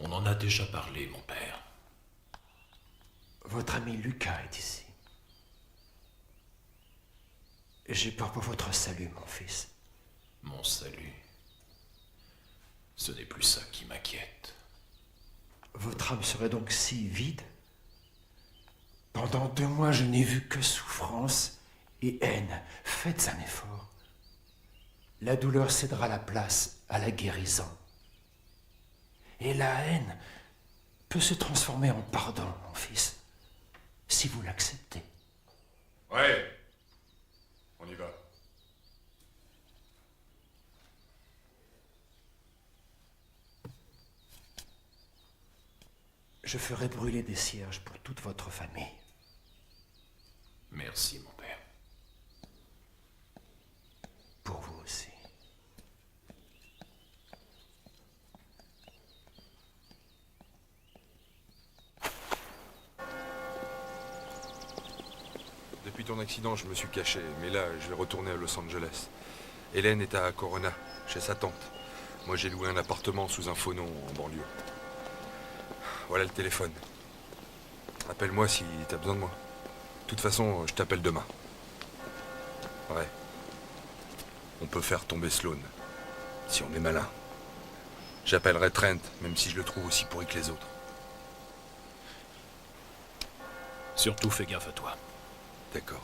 On en a déjà parlé, mon père. Votre ami Lucas est ici. J'ai peur pour votre salut, mon fils. Mon salut. Ce n'est plus ça qui m'inquiète. Votre âme serait donc si vide? Pendant 2 mois, je n'ai vu que souffrance et haine. Faites un effort. La douleur cédera la place à la guérison. Et la haine peut se transformer en pardon, mon fils, si vous l'acceptez. Ouais, on y va. Je ferai brûler des cierges pour toute votre famille. Merci, mon père. Pour vous aussi. Depuis ton accident, je me suis caché, mais là, je vais retourner à Los Angeles. Hélène est à Corona, chez sa tante. Moi, j'ai loué un appartement sous un faux nom en banlieue. Voilà le téléphone. Appelle-moi si t'as besoin de moi. De toute façon, je t'appelle demain. Ouais. On peut faire tomber Sloan, si on est malin. J'appellerai Trent, même si je le trouve aussi pourri que les autres. Surtout fais gaffe à toi. D'accord.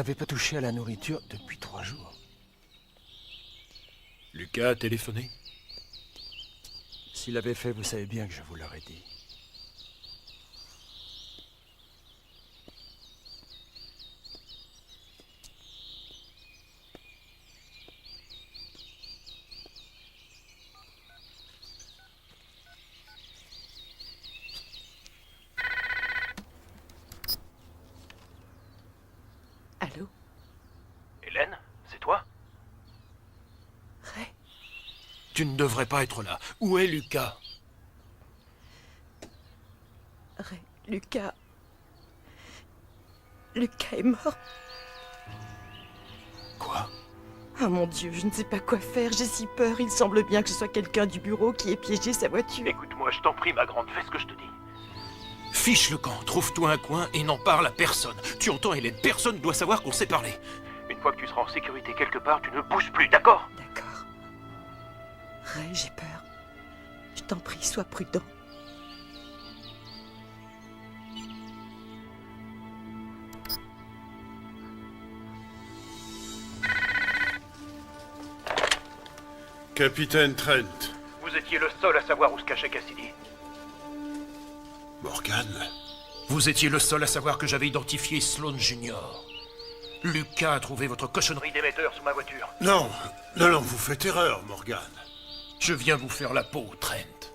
n'avez pas touché à la nourriture depuis 3 jours. Lucas a téléphoné? S'il l'avait fait, vous savez bien que je vous l'aurais dit. Allô? Hélène, c'est toi? Ray? Tu ne devrais pas être là. Où est Lucas? Ray, Lucas est mort. Quoi? Ah mon Dieu, je ne sais pas quoi faire, j'ai si peur. Il semble bien que ce soit quelqu'un du bureau qui ait piégé sa voiture. Écoute-moi, je t'en prie, ma grande, fais ce que je te dis. Fiche le camp, trouve-toi un coin et n'en parle à personne. Tu entends, Hélène, personne ne doit savoir qu'on s'est parlé. Une fois que tu seras en sécurité quelque part, tu ne bouges plus, d'accord? D'accord. Ray, j'ai peur. Je t'en prie, sois prudent. Capitaine Trent. Vous étiez le seul à savoir où se cachait Cassidy. Morgan. Vous étiez le seul à savoir que j'avais identifié Sloan Junior. Lucas a trouvé votre cochonnerie d'émetteur sous ma voiture. Non, vous faites erreur, Morgan. Je viens vous faire la peau, Trent.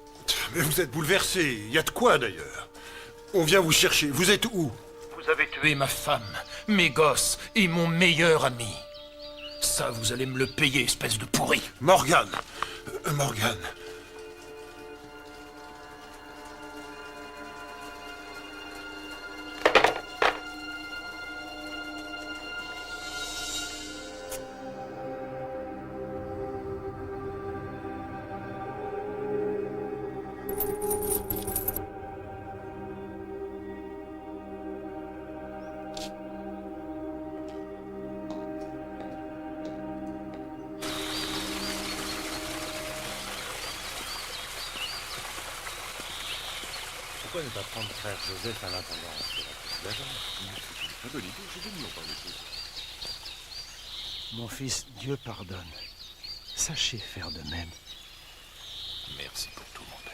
Mais vous êtes bouleversé, il y a de quoi d'ailleurs. On vient vous chercher, vous êtes où? Vous avez tué ma femme, mes gosses et mon meilleur ami. Ça, vous allez me le payer, espèce de pourri. Morgan. Pourquoi ne pas prendre frère Joseph à l'intendance de la police d'agent? C'est une très bonne idée, je vais lui en parler. Mon fils, Dieu pardonne. Sachez faire de même. Merci pour tout, mon père.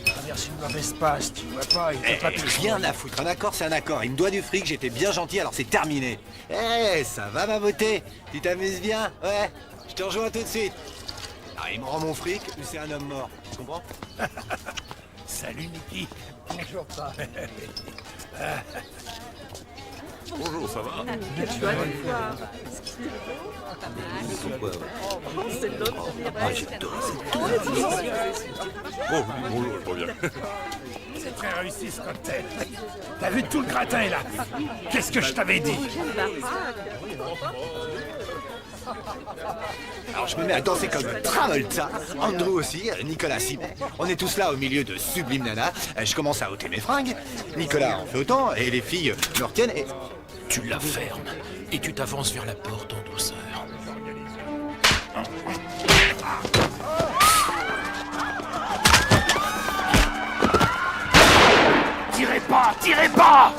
Traverse une mauvaise passe, tu vois pas, il peut pas te Rien à foutre, un accord c'est un accord. Il me doit du fric, j'étais bien gentil, alors c'est terminé. Ça va ma beauté? Tu t'amuses bien? Ouais, je te rejoins tout de suite. Ah, il me rend mon fric ou c'est un homme mort, tu comprends? Salut Nicky. Bonjour pas. Bonjour, ça va? Quelle joie de le voir. Oh, c'est l'autre. Oh, bonjour, je reviens. C'est très réussi ce cocktail. T'as vu, tout le gratin est là. Qu'est-ce que je t'avais dit? Alors je me mets à danser comme Travolta, Andrew aussi, Nicolas Simon. On est tous là au milieu de sublimes nanas. Je commence à ôter mes fringues. Nicolas en fait autant et les filles me retiennent et... Tu la fermes et tu t'avances vers la porte en douceur. Tirez pas! Tirez pas!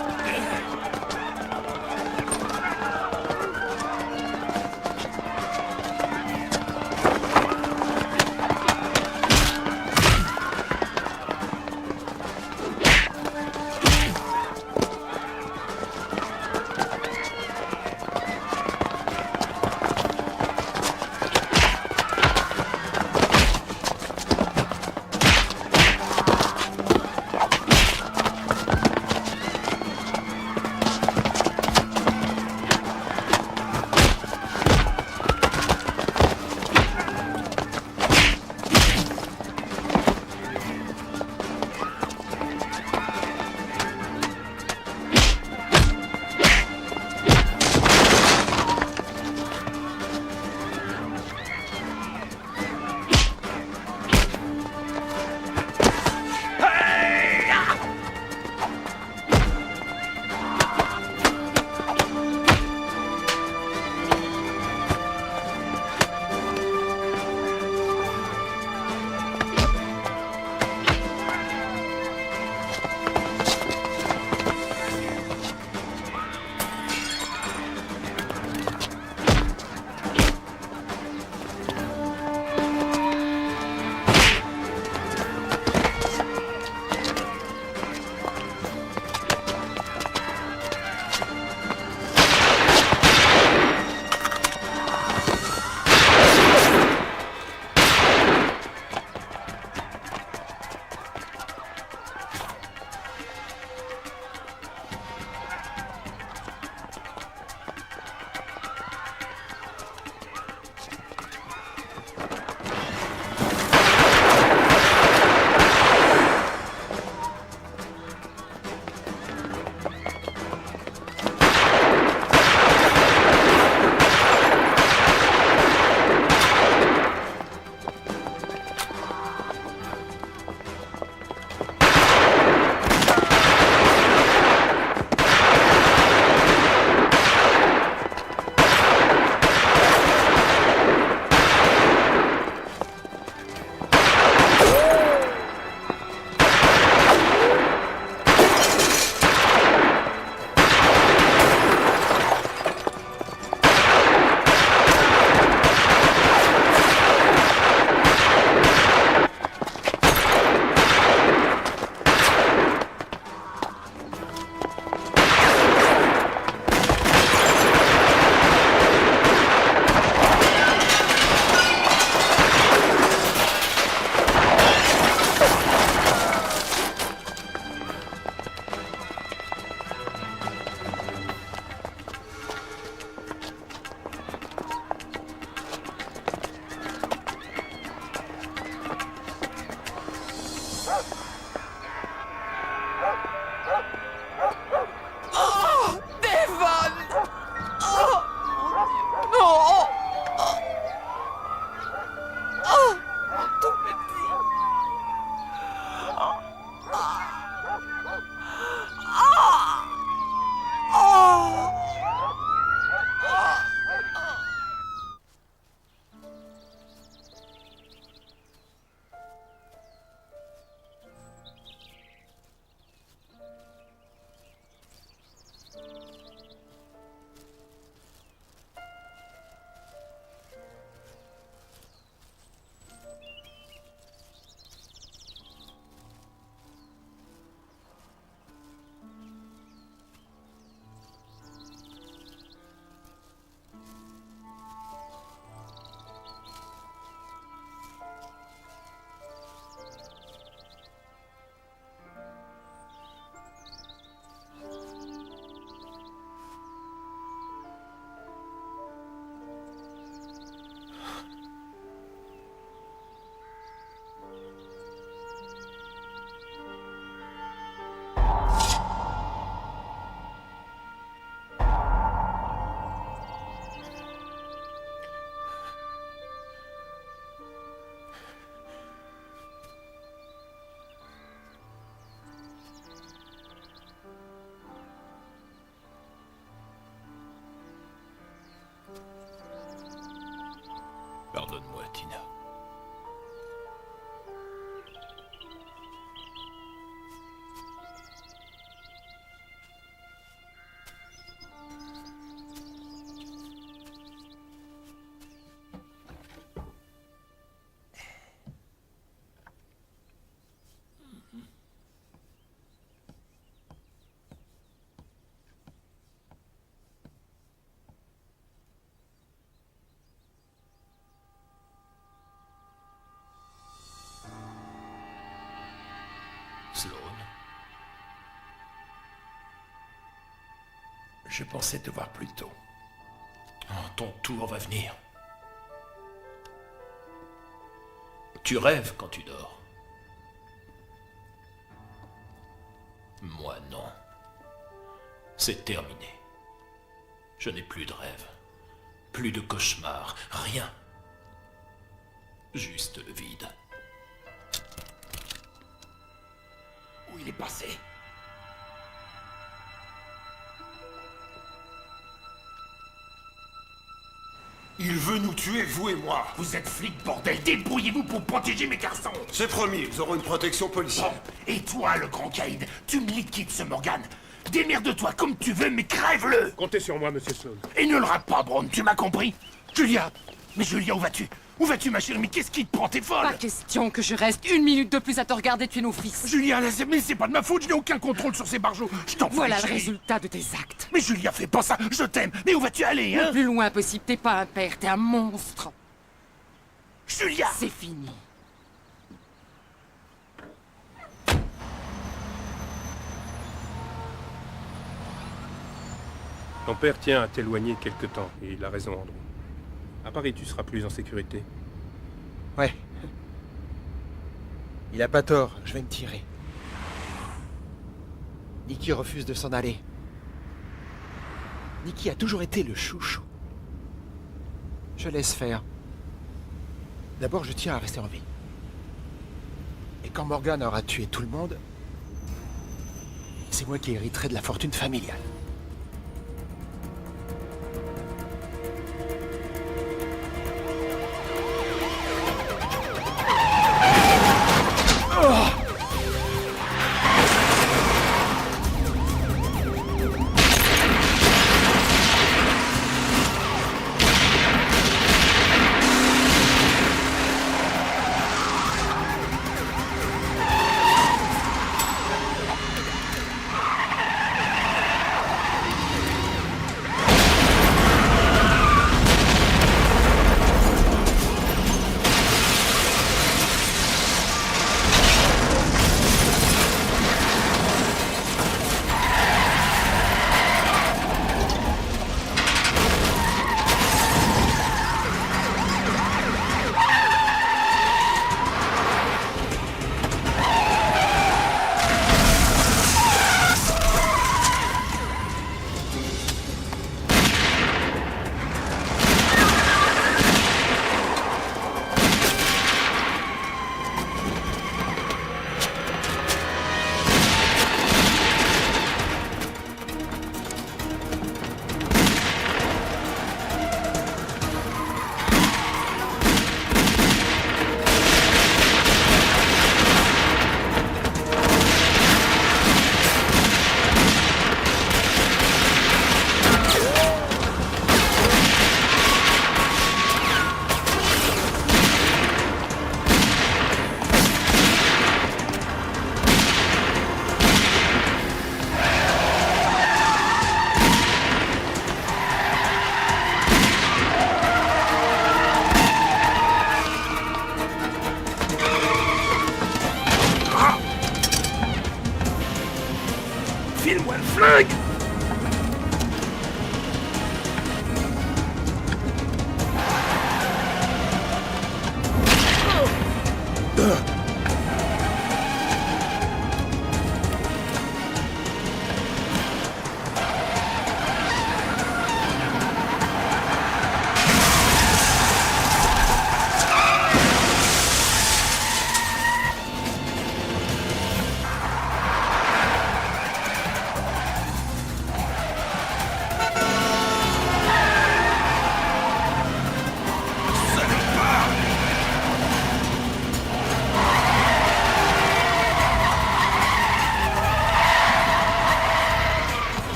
Pardonne-moi, Tina. Sloan? Je pensais te voir plus tôt. Oh, ton tour va venir. Tu rêves quand tu dors. Moi, non. C'est terminé. Je n'ai plus de rêves, plus de cauchemars, rien. Juste le vide. Où il est passé? Il veut nous tuer, vous et moi. Vous êtes flics, bordel. Débrouillez-vous pour protéger mes garçons. C'est promis, ils auront une protection policière. Bon. Et toi, le grand caïd, tu me liquides ce Morgan. Démerde-toi comme tu veux, mais crève-le. Comptez sur moi, monsieur Sloan. Et ne le rate pas, Brown, tu m'as compris? Julia! Mais Julia, où vas-tu? Où vas-tu, ma chérie? Mais qu'est-ce qui te prend? T'es folle? Pas question que je reste une minute de plus à te regarder tuer nos fils. Julia, mais c'est pas de ma faute, je n'ai aucun contrôle sur ces barjots. Je t'en prie, Voilà le chérie. résultat de tes actes. Mais Julia, fais pas ça, je t'aime. Mais où vas-tu aller, hein? Le plus loin possible, t'es pas un père, t'es un monstre. Julia! C'est fini. Ton père tient à t'éloigner quelque temps, et il a raison, Andrew. À Paris, tu seras plus en sécurité. Ouais. Il a pas tort, je vais me tirer. Nikki refuse de s'en aller. Nikki a toujours été le chouchou. Je laisse faire. D'abord, je tiens à rester en vie. Et quand Morgan aura tué tout le monde, c'est moi qui hériterai de la fortune familiale.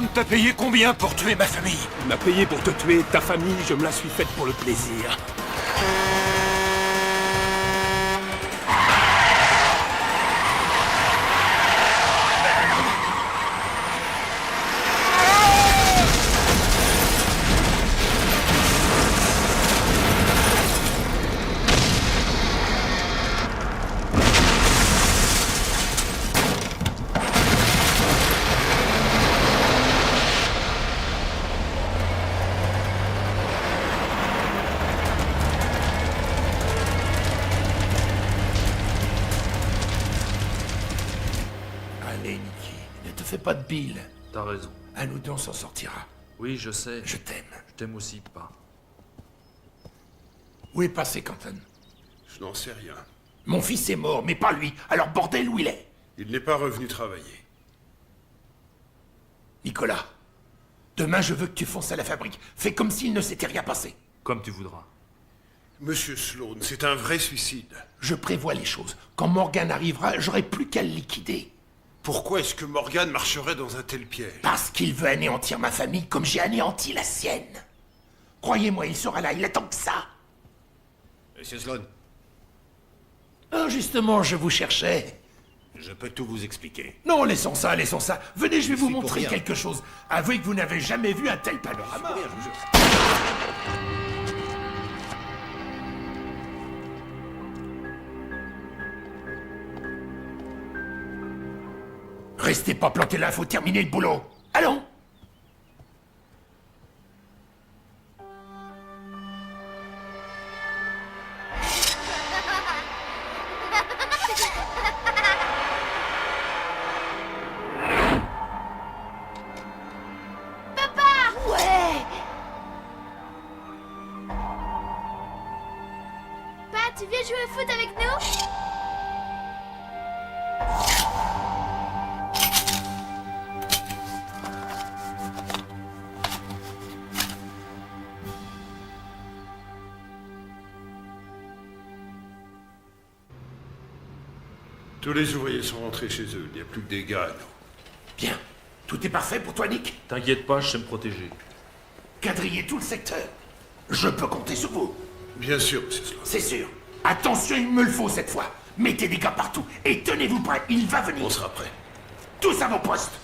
Sloan t'a payé combien pour tuer ma famille? Il m'a payé pour te tuer, ta famille, je me la suis faite pour le plaisir. Allez, Nicky, ne te fais pas de bile. T'as raison. Un ou deux, on s'en sortira. Oui, je sais. Je t'aime. Je t'aime aussi, pas. Où est passé Quentin? Je n'en sais rien. Mon fils est mort, mais pas lui. Alors bordel, où il est? Il n'est pas revenu travailler. Nicolas, demain je veux que tu fonces à la fabrique. Fais comme s'il ne s'était rien passé. Comme tu voudras. Monsieur Sloan, c'est un vrai suicide. Je prévois les choses. Quand Morgan arrivera, j'aurai plus qu'à le liquider. Pourquoi est-ce que Morgan marcherait dans un tel piège? Parce qu'il veut anéantir ma famille comme j'ai anéanti la sienne. Croyez-moi, il sera là, il attend que ça. Monsieur Sloan, Ah, justement, je vous cherchais. je peux tout vous expliquer. Non, laissons ça, laissons ça. Venez, je vais vous suis pour montrer rien. quelque chose. Avouez que vous n'avez jamais vu un tel panorama. Restez pas plantés là, faut terminer le boulot. Allons. Papa! Ouais! Pat, tu viens jouer au foot avec nous? Tous les ouvriers sont rentrés chez eux. Il n'y a plus que des gars. Bien. Tout est parfait pour toi, Nick? T'inquiète pas, je sais me protéger. Quadriller tout le secteur. Je peux compter sur vous. Bien sûr, monsieur Sloan. C'est sûr. Attention, il me le faut cette fois. Mettez des gars partout et tenez-vous prêts, il va venir. On sera prêts. Tous à vos postes.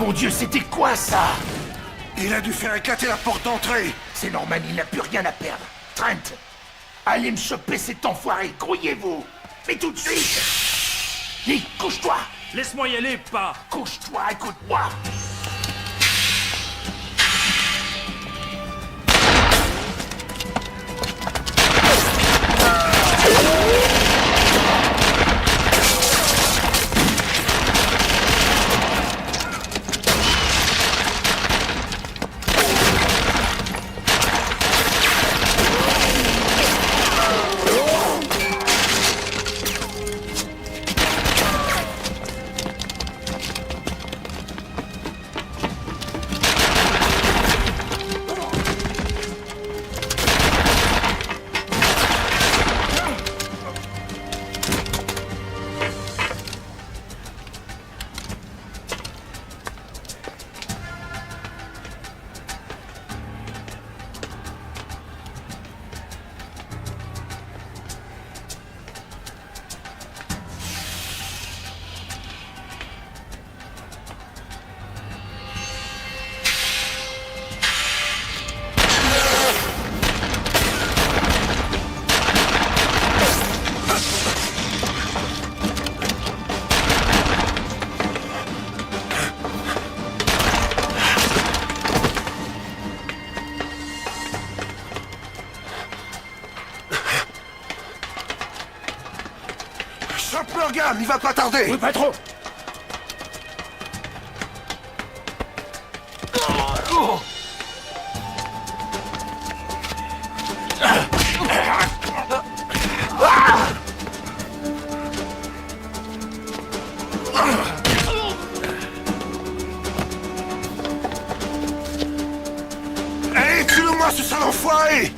bon Dieu, c'était quoi ça? Il a dû faire éclater la porte d'entrée. C'est normal, il n'a plus rien à perdre. Trent, allez me choper cet enfoiré, grouillez-vous. Mais tout de suite. Nick, couche-toi. Laisse-moi y aller, pas. Couche-toi, écoute-moi. Morgan, il va pas tarder. Oui, patron. Allez, tue-le-moi, ce sale enfoiré.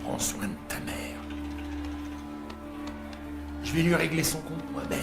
Prends soin de ta mère. Je vais lui régler son compte moi-même.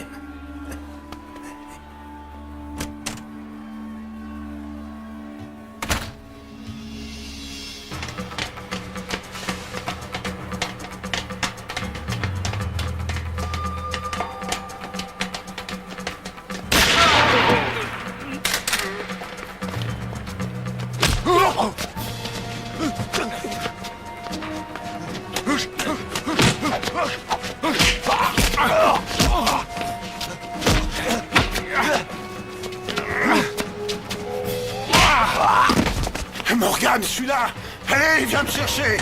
Morgan, celui-là. Allez, viens me chercher.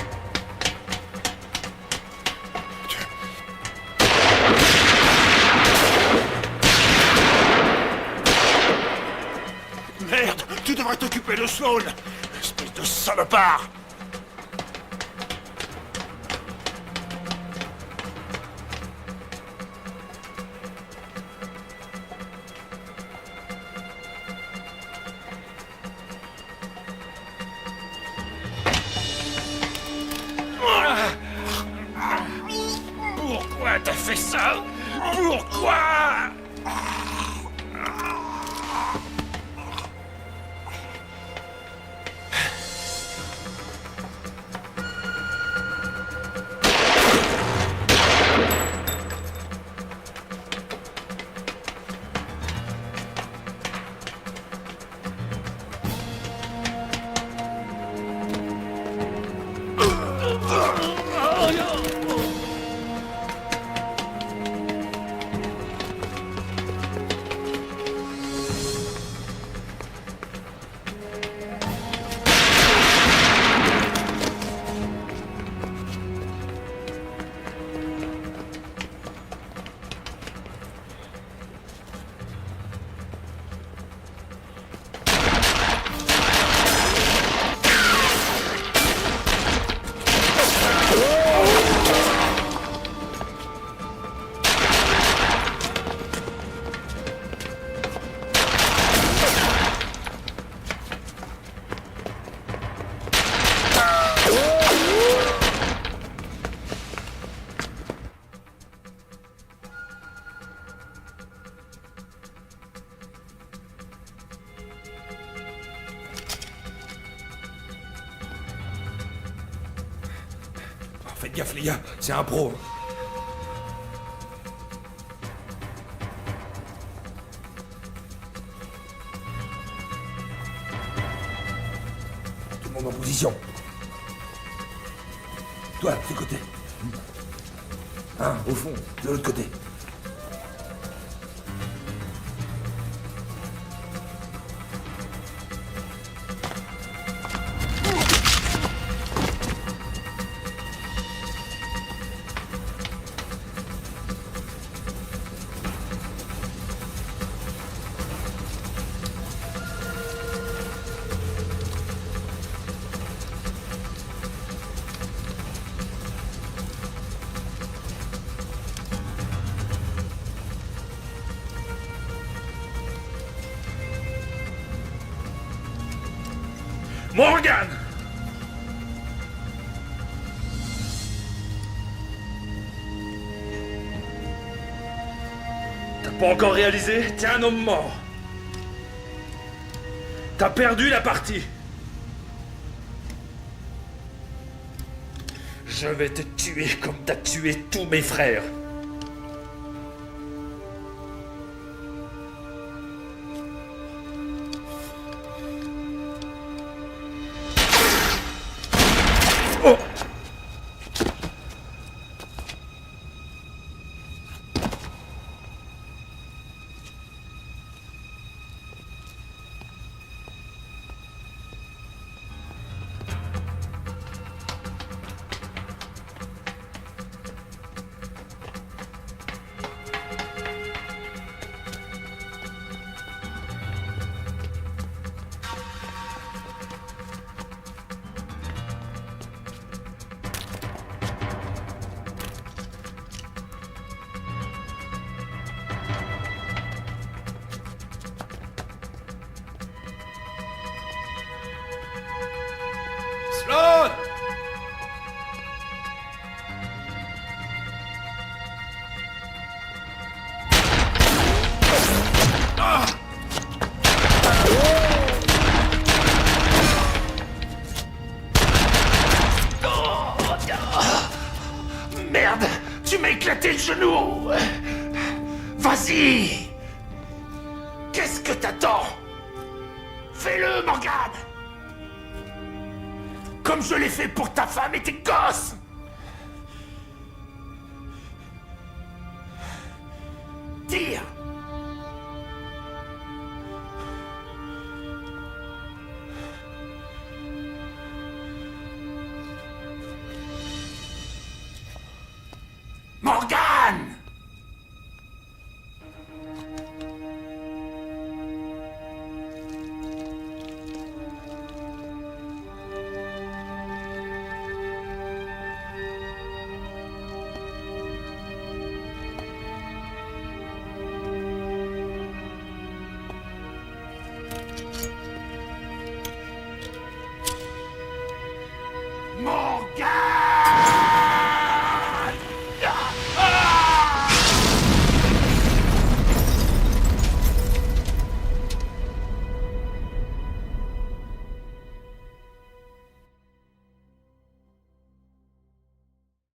Merde, tu devrais t'occuper de Sloan. Espèce de salopard. Pourquoi t'as fait ça? Pourquoi? Faites gaffe les gars, c'est un pro. Tout le monde en position. Toi, de ce côté. Au fond, de l'autre côté. Morgan! T'as pas encore réalisé? T'es un homme mort. T'as perdu la partie. Je vais te tuer comme t'as tué tous mes frères. Sloan! Merde, tu m'as éclaté le genou. Vas-y. Qu'est-ce que t'attends? Fais-le, Morgan. Comme je l'ai fait pour ta femme et tes gosses. Tire. Morgan!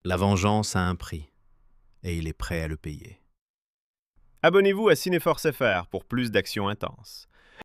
La vengeance a un prix, et il est prêt à le payer. Abonnez-vous à Cineforce FR pour plus d'actions intenses.